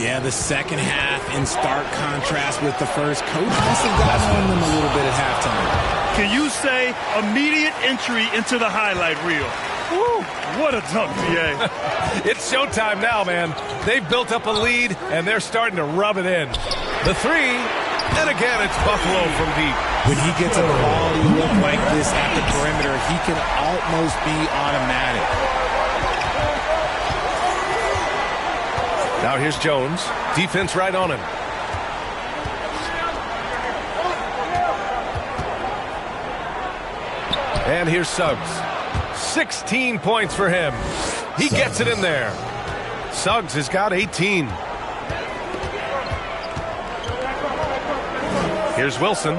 Yeah, the second half in stark contrast with the first. Coach must have gotten on them a little bit at halftime. Can you say immediate entry into the highlight reel? Woo, what a dunk, PA. It's showtime now, man. They've built up a lead, and they're starting to rub it in. The three, and again, it's Buffalo from deep. When he gets a quality look like this at the perimeter, he can almost be automatic. Now here's Jones. Defense right on him. And here's Suggs. 16 points for him. He gets it in there. Suggs has got 18. Here's Wilson.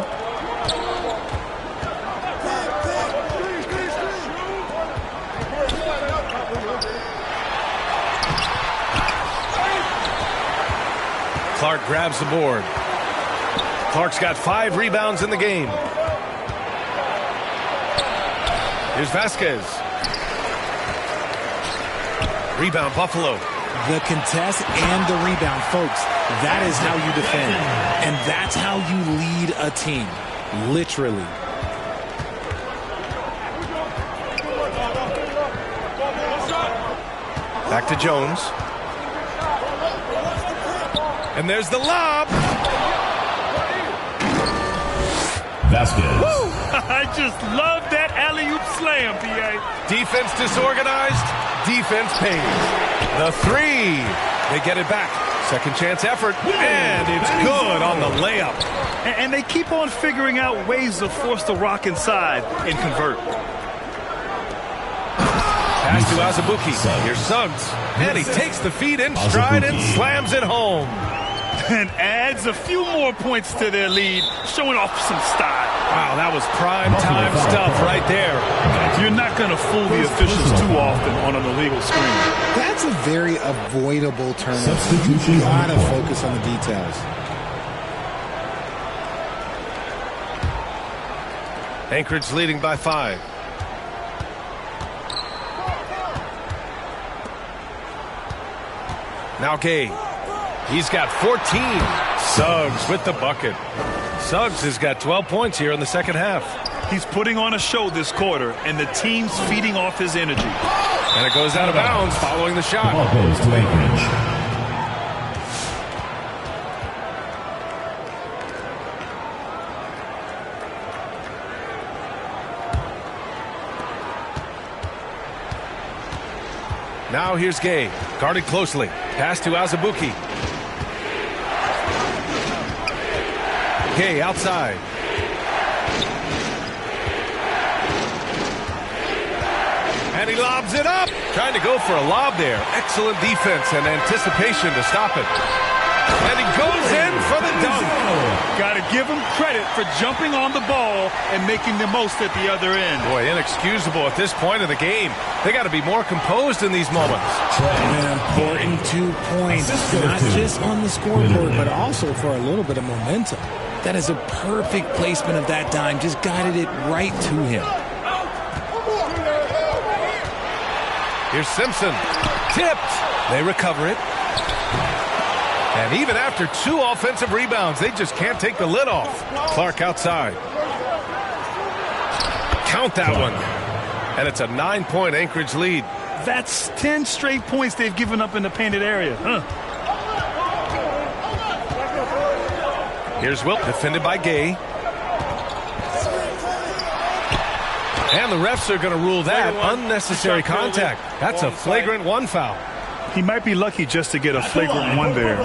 Clark grabs the board. Clark's got 5 rebounds in the game. Here's Vasquez. Rebound, Buffalo. The contest and the rebound, folks. That is how you defend. And that's how you lead a team. Literally. Back to Jones. And there's the lob. Vasquez. Woo! I just love that alley-oop slam, PA. Defense disorganized. Defense pays. The three. They get it back. Second chance effort. And it's good on the layup. And they keep on figuring out ways to force the rock inside and convert. Pass to Azubuike. Here's Suggs. And he takes the feed in stride and slams it home. And adds a few more points to their lead, showing off some style. Wow, that was prime time stuff right there. You're not going to fool the officials too often on an illegal screen. That's a very avoidable turnover. You gotta focus on the details. Anchorage leading by 5. Now Gay. He's got 14. Suggs with the bucket. Suggs has got 12 points here in the second half. He's putting on a show this quarter, and the team's feeding off his energy. And it goes out of bounds following the shot. Ball goes to Anchorage. Now here's Gay. Guarded closely. Pass to Azubuike. Gay outside. And he lobs it up. Trying to go for a lob there. Excellent defense and anticipation to stop it. And he goes in for the dunk. Got to give him credit for jumping on the ball and making the most at the other end. Boy, inexcusable at this point of the game. They got to be more composed in these moments. An important 2 points, not just on the scoreboard, but also for a little bit of momentum. That is a perfect placement of that dime. Just guided it right to him. Here's Simpson. Tipped. They recover it. And even after 2 offensive rebounds, they just can't take the lid off. Clark outside. Count that one. And it's a 9-point Anchorage lead. That's 10 straight points they've given up in the painted area. Here's Wilt, defended by Gay. And the refs are going to rule that unnecessary contact. That's a flagrant 1 foul. He might be lucky just to get a flagrant 1 there.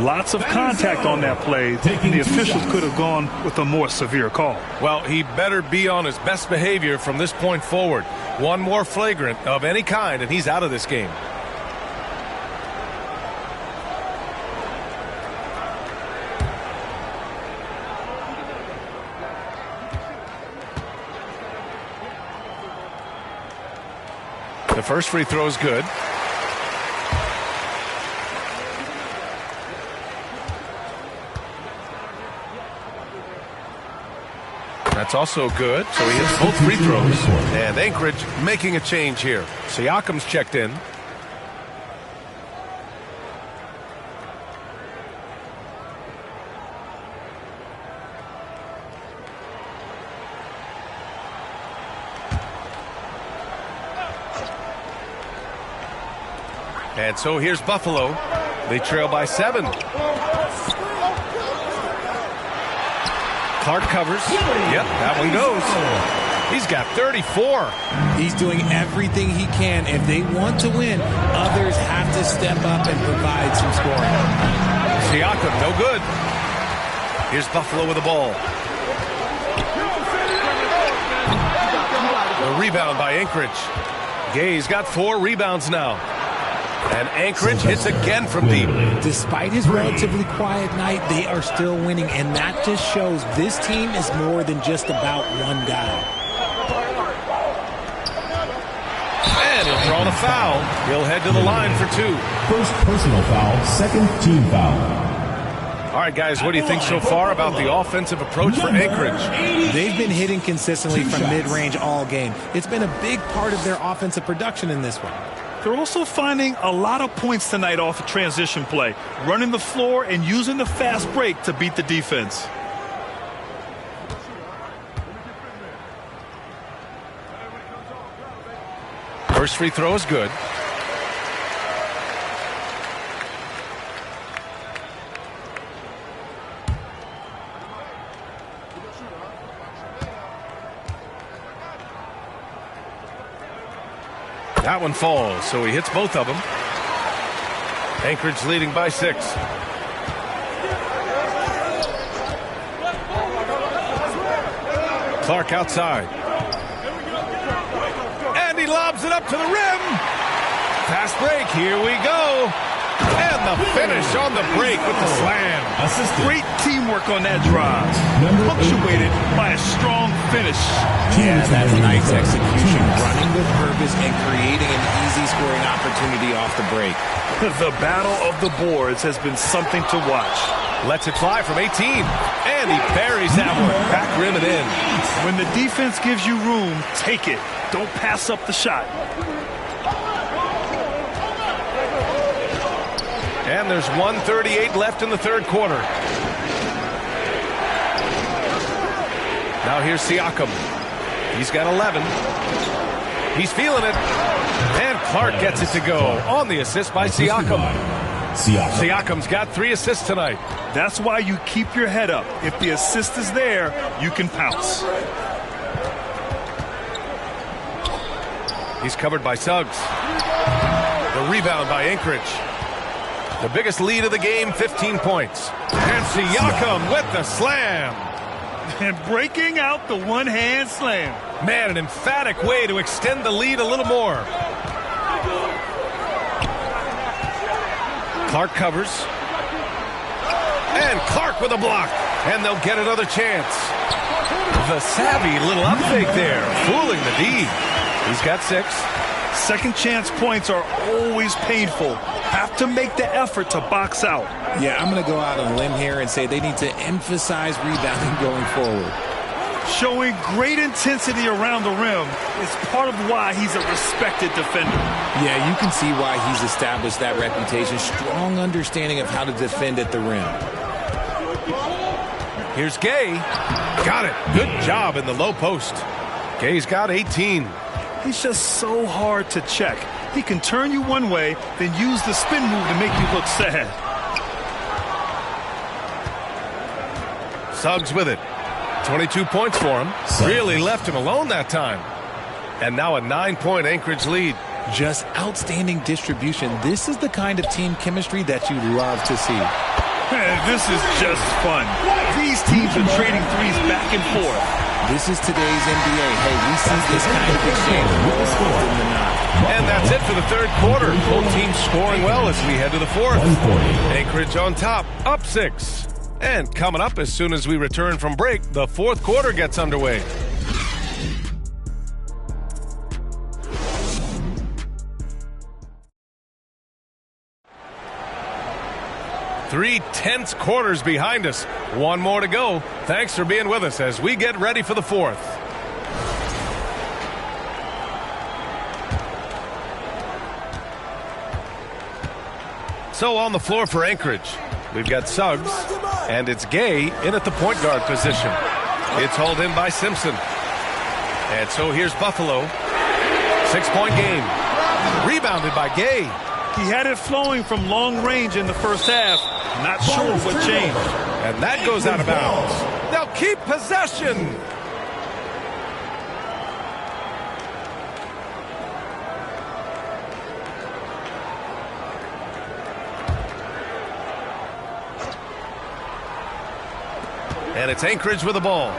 Lots of contact on that play. The officials could have gone with a more severe call. Well, he better be on his best behavior from this point forward. 1 more flagrant of any kind, and he's out of this game. The first free throw is good. That's also good. So he hits both free throws. And Anchorage making a change here. Siakam's checked in. And so here's Buffalo. They trail by 7. Clark covers. Yep, that one goes. He's got 34. He's doing everything he can. If they want to win, others have to step up and provide some scoring. Siakam, no good. Here's Buffalo with the ball. The rebound by Anchorage. Gay's got 4 rebounds now. And Anchorage hits again from deep. Despite his relatively quiet night, they are still winning, and that just shows this team is more than just about one guy. And he'll draw the foul. He'll head to the line for 2. First personal foul, second team foul. All right, guys, what do you think so far about the offensive approach for Anchorage? They've been hitting consistently from mid-range all game. It's been a big part of their offensive production in this one. They're also finding a lot of points tonight off of transition play, running the floor and using the fast break to beat the defense. First free throw is good. That one falls, so he hits both of them. Anchorage leading by 6. Clark outside. And he lobs it up to the rim. Fast break, here we go. And the finish on the break with the slam. Great teamwork on that drive. Punctuated by a strong finish. Yeah, that's nice execution. Running with purpose and creating an easy scoring opportunity off the break. The battle of the boards has been something to watch. Lets it fly from 18. And he buries that one. Back rim and in. When the defense gives you room, take it. Don't pass up the shot. And there's 1:38 left in the third quarter. Now here's Siakam. He's got 11. He's feeling it. And Clark gets it to go on the assist by Siakam. Siakam's got 3 assists tonight. That's why you keep your head up. If the assist is there, you can pounce. He's covered by Suggs. The rebound by Anchorage. The biggest lead of the game, 15 points. And Siakam with the slam. And breaking out the one-hand slam. Man, an emphatic way to extend the lead a little more. Clark covers. And Clark with a block. And they'll get another chance. The savvy little up fake there, fooling the D. He's got 6. Second chance points are always painful. Have to make the effort to box out. Yeah, I'm going to go out on a limb here and say they need to emphasize rebounding going forward. Showing great intensity around the rim is part of why he's a respected defender. Yeah, you can see why he's established that reputation. Strong understanding of how to defend at the rim. Here's Gay. Got it. Good job in the low post. Gay's got 18. He's just so hard to check. He can turn you one way, then use the spin move to make you look sad. Suggs with it. 22 points for him. Really left him alone that time. And now a 9-point Anchorage lead. Just outstanding distribution. This is the kind of team chemistry that you love to see. This is just fun. These teams are trading threes back and forth. This is today's NBA. Hey, we see this kind of exchange more often than not. And that's it for the third quarter. Both teams scoring well as we head to the fourth. Anchorage on top, up 6. And coming up as soon as we return from break, the fourth quarter gets underway. Three tense quarters behind us. One more to go. Thanks for being with us as we get ready for the fourth. So on the floor for Anchorage, we've got Suggs, and it's Gay in at the point guard position. It's hauled in by Simpson. And so here's Buffalo. 6-point game. Rebounded by Gay. He had it flowing from long range in the first half. Not sure what changed. And that goes out of bounds. They'll keep possession. And it's Anchorage with the ball.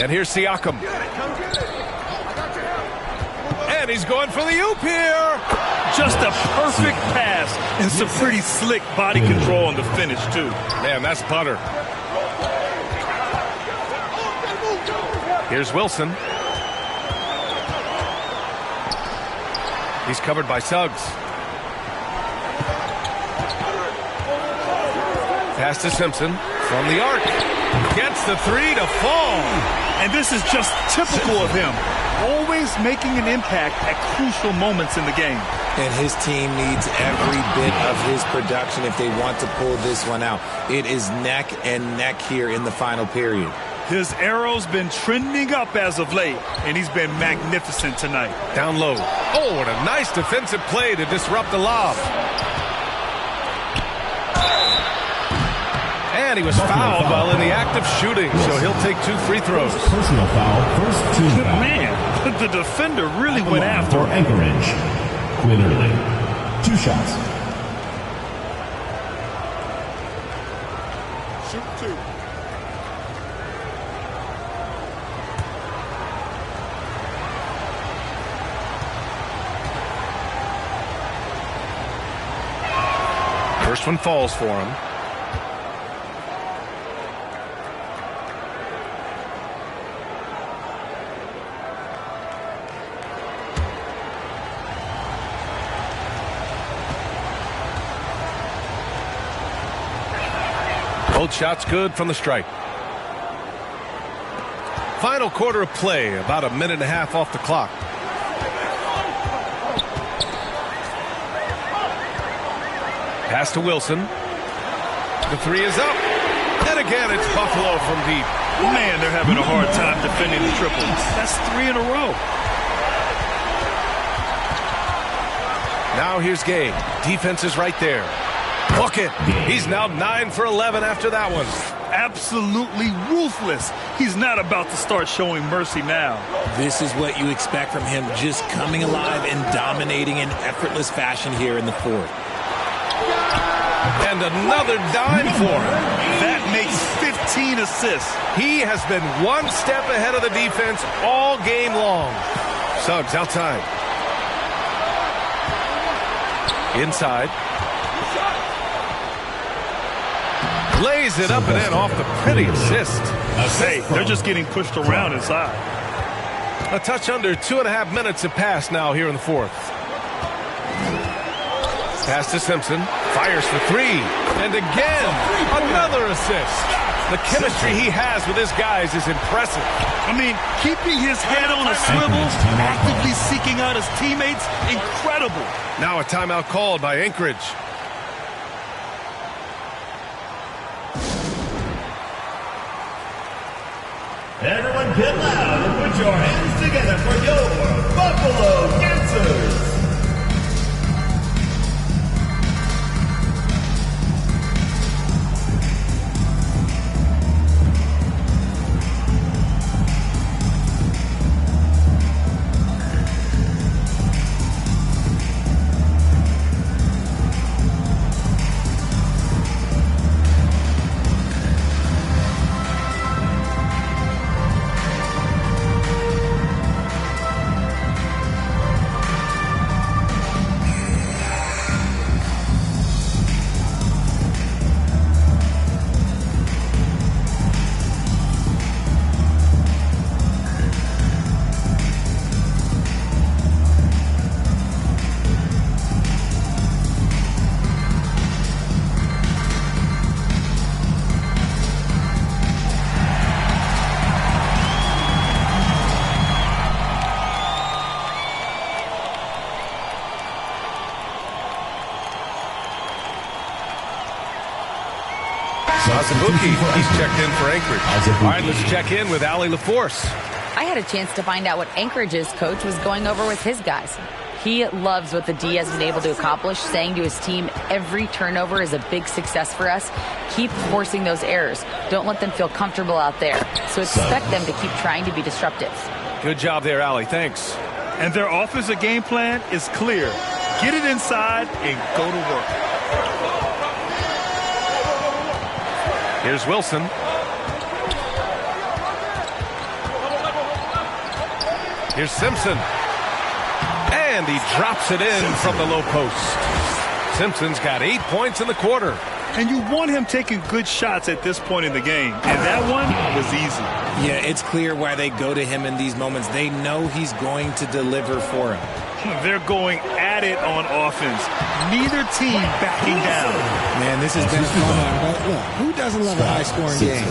And here's Siakam. And he's going for the oop here. Just a perfect pass and some pretty slick body control on the finish, too. Man, that's butter. Here's Wilson. He's covered by Suggs. Pass to Simpson from the arc. Gets the three to fall. And this is just typical of him. Always making an impact at crucial moments in the game. And his team needs every bit of his production if they want to pull this one out. It is neck and neck here in the final period. His arrow's been trending up as of late, and he's been magnificent tonight. Down low. Oh, what a nice defensive play to disrupt the lob. And he was fouled while in the act of shooting, so he'll take 2 free throws. Personal foul, first team foul. Man, the defender really went after for him. Anchorage. Clearly. 2 shots. Shoot 2. First one falls for him. Both shots good from the stripe. Final quarter of play, about a minute and a half off the clock. Pass to Wilson. The three is up. And again, it's Buffalo from deep. Man, they're having a hard time defending the triple. That's 3 in a row. Now here's Gay. Defense is right there. Look it. He's now 9 for 11 after that one. Absolutely ruthless. He's not about to start showing mercy now. This is what you expect from him, just coming alive and dominating in effortless fashion here in the fourth. And another dime for him. That makes 15 assists. He has been one step ahead of the defense all game long. Suggs outside. Inside. Lays it up and in off the pretty assist. Hey, they're just getting pushed around inside. A touch under 2.5 minutes have passed now here in the fourth. Pass to Simpson. Fires for 3. And again, another assist. The chemistry he has with his guys is impressive. I mean, keeping his head on a swivel, actively seeking out his teammates, incredible. Now a timeout called by Anchorage. Everyone get loud and put your hands together for your Buffalo Dancers. Azubuike, he's checked in for Anchorage. All right, let's check in with Allie LaForce. I had a chance to find out what Anchorage's coach was going over with his guys. He loves what the D has been able to accomplish, saying to his team, every turnover is a big success for us. Keep forcing those errors. Don't let them feel comfortable out there. So expect them to keep trying to be disruptive. Good job there, Allie. Thanks. And their offensive game plan is clear. Get it inside and go to work. Here's Wilson. Here's Simpson. And he drops it in from the low post. Simpson's got 8 points in the quarter. And you want him taking good shots at this point in the game. And that one was easy. Yeah, it's clear why they go to him in these moments. They know he's going to deliver for him. They're going at it on offense. Neither team backing down. Man, this has been fun. Look, who doesn't love a high-scoring game?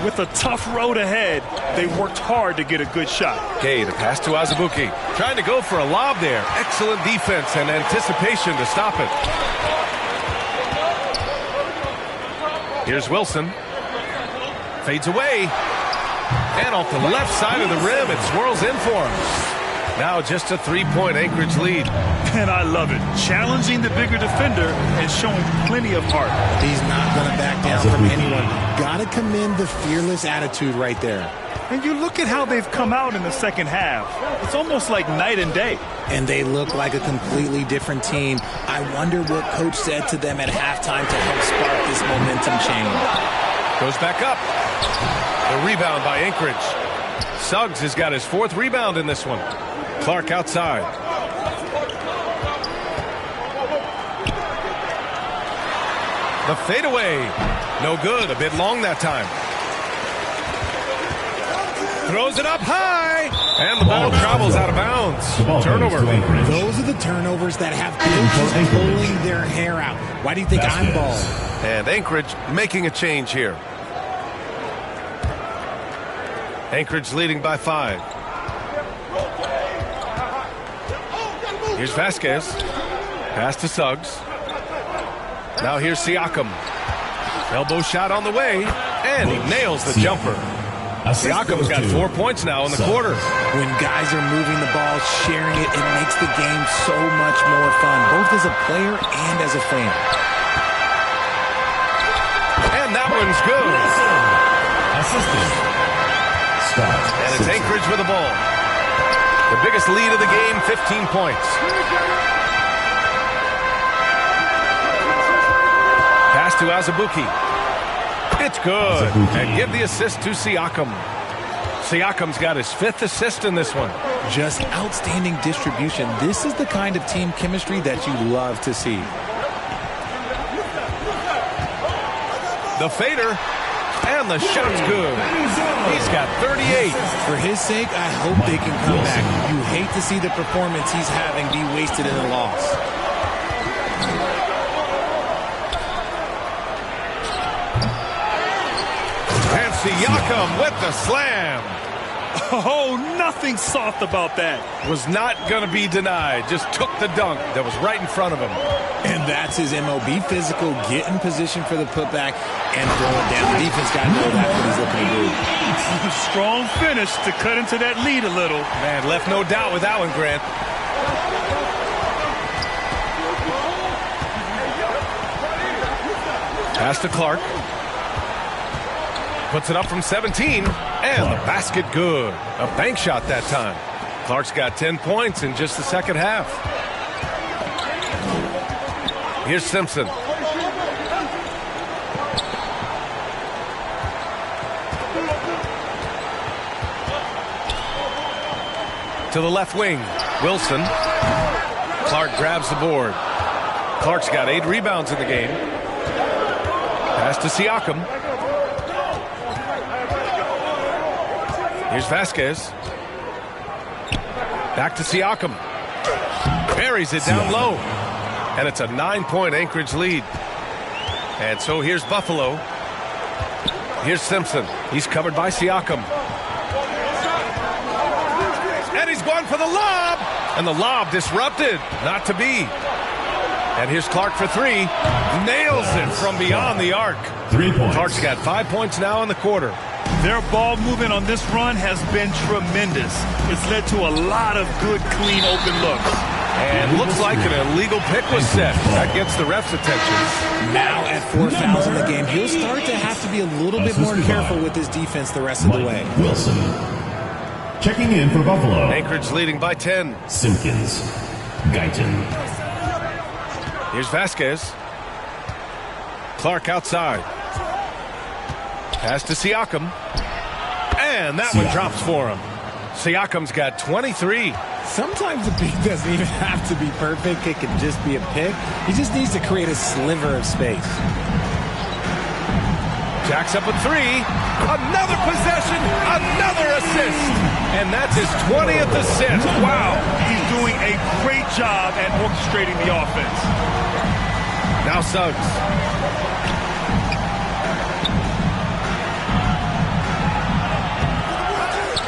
With a tough road ahead, they worked hard to get a good shot. Okay, the pass to Azubuike. Trying to go for a lob there. Excellent defense and anticipation to stop it. Here's Wilson. Fades away. And off the left side of the rim, it swirls in for him. Now just a 3-point Anchorage lead. And I love it. Challenging the bigger defender and showing plenty of heart. He's not going to back down from anyone. Got to commend the fearless attitude right there. And you look at how they've come out in the second half. It's almost like night and day. And they look like a completely different team. I wonder what coach said to them at halftime to help spark this momentum change. Goes back up. The rebound by Anchorage. Suggs has got his 4th rebound in this one. Clark outside. The fadeaway. No good. A bit long that time. Throws it up high. And the ball travels out of bounds. Turnover. Those are the turnovers that have coaches pulling their hair out. Why do you think I'm balling? And Anchorage making a change here. Anchorage leading by 5. Here's Vasquez. Pass to Suggs. Now here's Siakam. Elbow shot on the way. And he nails the jumper. Siakam's got 4 points now in the quarter. When guys are moving the ball, sharing it, it makes the game so much more fun, both as a player and as a fan. And that one's good. Assistant. And it's Anchorage with the ball. The biggest lead of the game, 15 points. Pass to Azubuike. It's good. And give the assist to Siakam. Siakam's got his 5th assist in this one. Just outstanding distribution. This is the kind of team chemistry that you love to see. The fader. And the shot's good. He's got 38. For his sake, I hope they can come back. You hate to see the performance he's having be wasted in a loss. And Siakam with the slam. Oh, nothing soft about that. Was not going to be denied. Just took the dunk that was right in front of him. And that's his MO. Be physical, get in position for the putback, and throw it down. The defense got to know that's what he's looking to do. Strong finish to cut into that lead a little. Man, left no doubt with that one, Grant. Pass to Clark. Puts it up from 17. And the basket good. A bank shot that time. Clark's got 10 points in just the second half. Here's Simpson. To the left wing. Wilson. Clark grabs the board. Clark's got 8 rebounds in the game. Pass to Siakam. Here's Vasquez. Back to Siakam. Buries it down low. And it's a 9-point Anchorage lead. And so here's Buffalo. Here's Simpson. He's covered by Siakam. And he's going for the lob. And the lob disrupted. Not to be. And here's Clark for 3. Nails it from beyond the arc. 3 points. Clark's got 5 points now in the quarter. Their ball movement on this run has been tremendous. It's led to a lot of good, clean, open looks. And looks like an illegal pick was set. That gets the ref's attention. Now at 4 fouls in the game, he'll start to have to be a little bit more careful with his defense the rest of the way. Wilson. Checking in for Buffalo. Anchorage leading by 10. Simpkins. Guyton. Here's Vasquez. Clark outside. Pass to Siakam. And that one drops for him. Siakam's got 23. Sometimes the pick doesn't even have to be perfect. It can just be a pick. He just needs to create a sliver of space. Jacks up a 3. Another possession, another assist. And that's his 20th assist. Wow. He's doing a great job at orchestrating the offense. Now Suggs.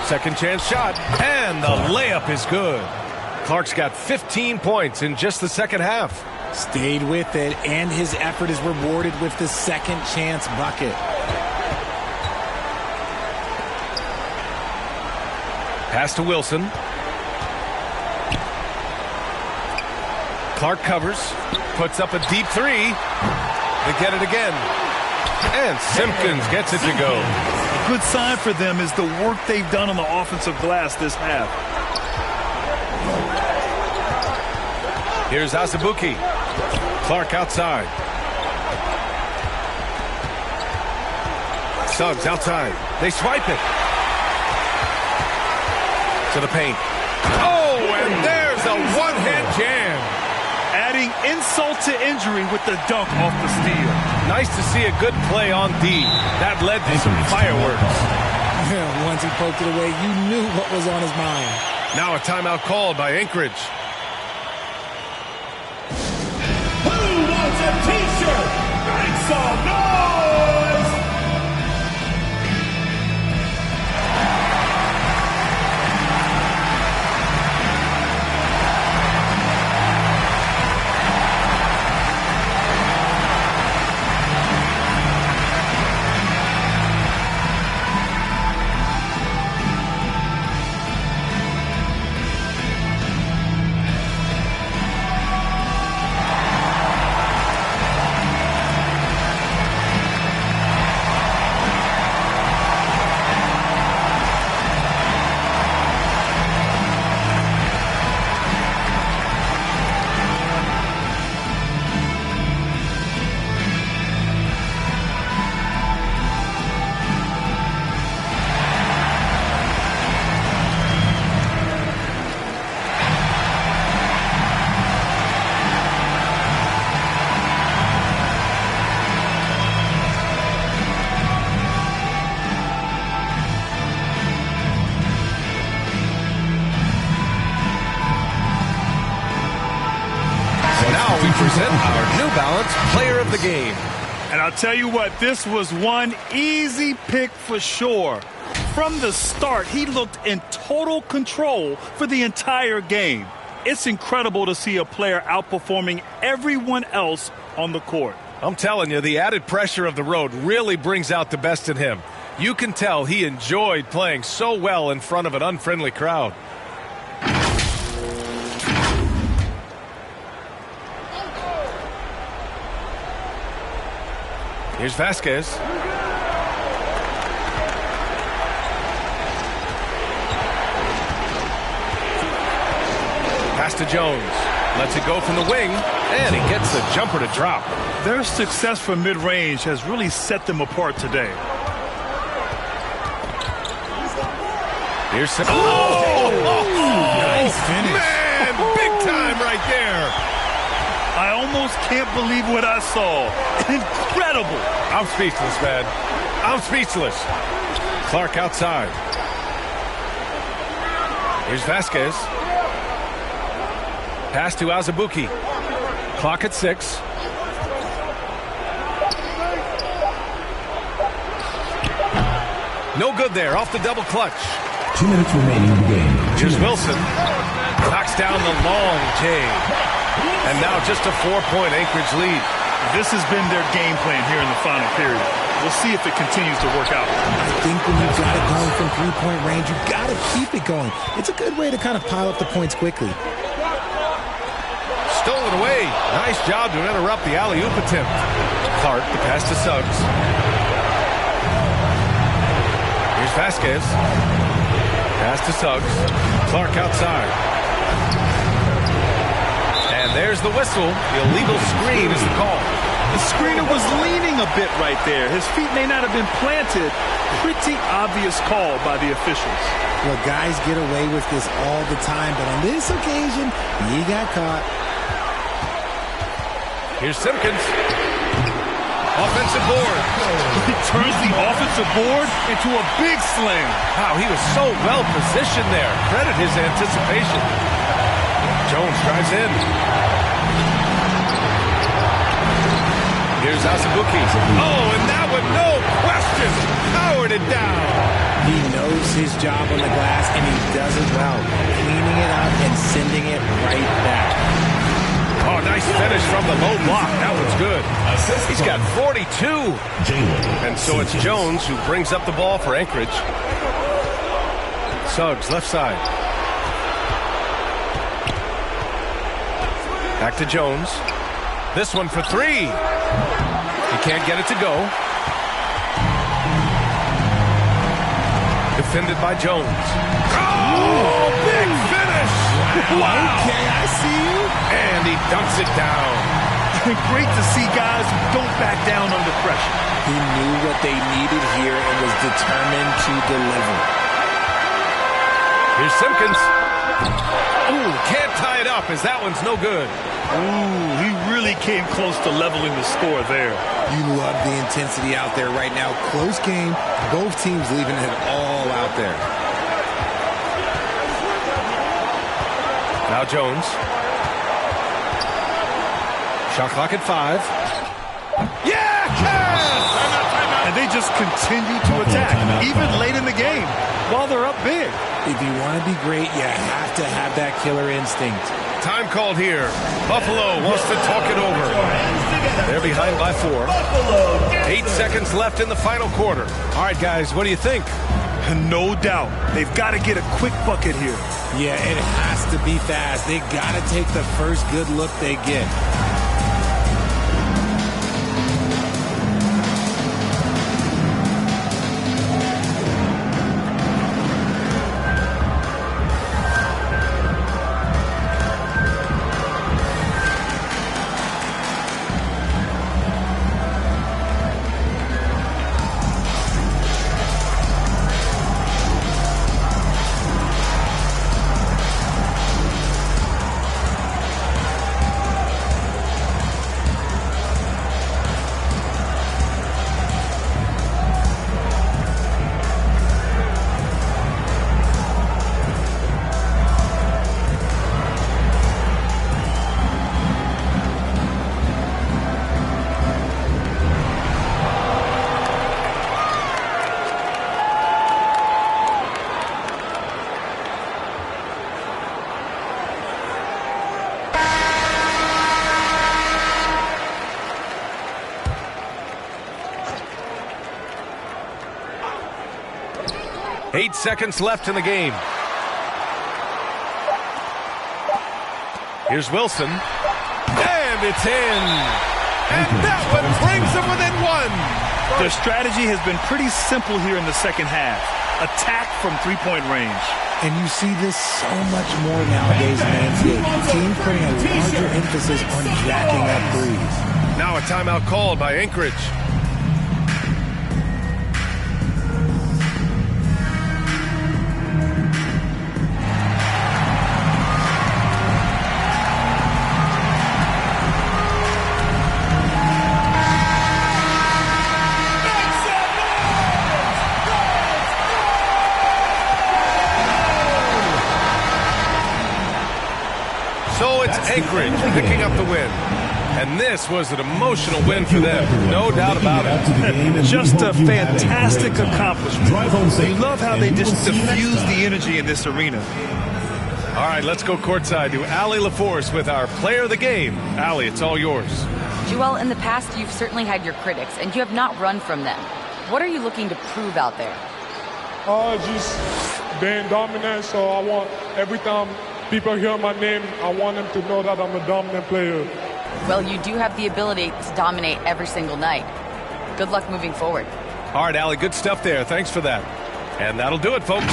Second chance shot, and the layup is good. Clark's got 15 points in just the second half. Stayed with it, and his effort is rewarded with the second chance bucket. Pass to Wilson. Clark covers, puts up a deep 3. They get it again. And Simpkins gets it to go. A good sign for them is the work they've done on the offensive glass this half. Here's Azubuike. Clark outside. Suggs outside. They swipe it. To the paint. Oh, and there's a one-hand jam. Adding insult to injury with the dunk off the steal. Nice to see a good play on D. That led to some fireworks. Once he poked it away, you knew what was on his mind. Now a timeout called by Anchorage. Who wants a t-shirt? Make some noise! Present our New Balance Player of the Game. And I'll tell you what, this was one easy pick for sure. From the start, he looked in total control for the entire game. It's incredible to see a player outperforming everyone else on the court. I'm telling you, the added pressure of the road really brings out the best in him. You can tell he enjoyed playing so well in front of an unfriendly crowd. Here's Vasquez. Pass to Jones. Lets it go from the wing, and he gets the jumper to drop. Their success from mid-range has really set them apart today. Here's Simpkins. Nice finish. Man, big time right there. I almost can't believe what I saw. Incredible. I'm speechless, man. I'm speechless. Clark outside. Here's Vasquez. Pass to Azubuike. Clock at 6. No good there. Off the double clutch. 2 minutes remaining in the game. Here's Wilson. Knocks down the long J. And now just a 4-point Anchorage lead. This has been their game plan here in the final period. We'll see if it continues to work out. I think when you've got it going from three-point range, you've got to keep it going. It's a good way to kind of pile up the points quickly. Stolen away. Nice job to interrupt the alley-oop attempt. Clark, the pass to Suggs. Here's Vasquez. Pass to Suggs. Clark outside. And there's the whistle. The illegal screen is the call. The screener was leaning a bit right there. His feet may not have been planted. Pretty obvious call by the officials. Well, guys get away with this all the time, but on this occasion, he got caught. Here's Simpkins. Offensive board. He turns the offensive board into a big slam. Wow, he was so well positioned there. Credit his anticipation. Jones drives in. Here's Asabuki. Oh, and that one, no question, powered it down. He knows his job on the glass, and he does it well, cleaning it up and sending it right back. Oh, nice finish from the low block. That was good. He's got 42. And so it's Jones who brings up the ball for Anchorage. Suggs, left side. Back to Jones. This one for three. He can't get it to go. Defended by Jones. Oh, big finish! Wow. Okay, I see you. And he dunks it down. Great to see guys who don't back down under pressure. He knew what they needed here and was determined to deliver. Here's Simpkins. Ooh, can't tie it up as that one's no good. Ooh, he really came close to leveling the score there. You love the intensity out there right now. Close game. Both teams leaving it all out there. Now Jones. Shot clock at 5. Yeah! And they just continue to attack, even late in the game, while they're up big. If you want to be great, you have to have that killer instinct. Time called here. Buffalo wants to talk it over. They're behind by 4. 8 seconds left in the final quarter. All right, guys, what do you think? No doubt. They've got to get a quick bucket here. Yeah, it has to be fast. They got to take the first good look they get. Eight seconds left in the game. Here's Wilson. And it's in. And that one brings them within 1. Their strategy has been pretty simple here in the second half. Attack from three-point range. And you see this so much more nowadays in the NBA. Teams putting a larger emphasis on jacking up threes. Now a timeout called by Anchorage. So it's Anchorage picking up the win. And this was an emotional win for them, no doubt about it. Just a fantastic accomplishment. You love how they just diffuse the energy in this arena. All right, let's go courtside to Allie LaForce with our player of the game. Allie, it's all yours. Joel, in the past, you've certainly had your critics, and you have not run from them. What are you looking to prove out there? Just being dominant, so I want every time people hear my name, I want them to know that I'm a dominant player. Well, you do have the ability to dominate every single night. Good luck moving forward. All right, Allie, good stuff there. Thanks for that. And that'll do it, folks.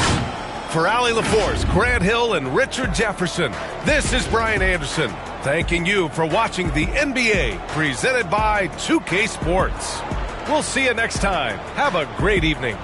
For Allie LaForce, Grant Hill, and Richard Jefferson, this is Brian Anderson, thanking you for watching the NBA presented by 2K Sports. We'll see you next time. Have a great evening.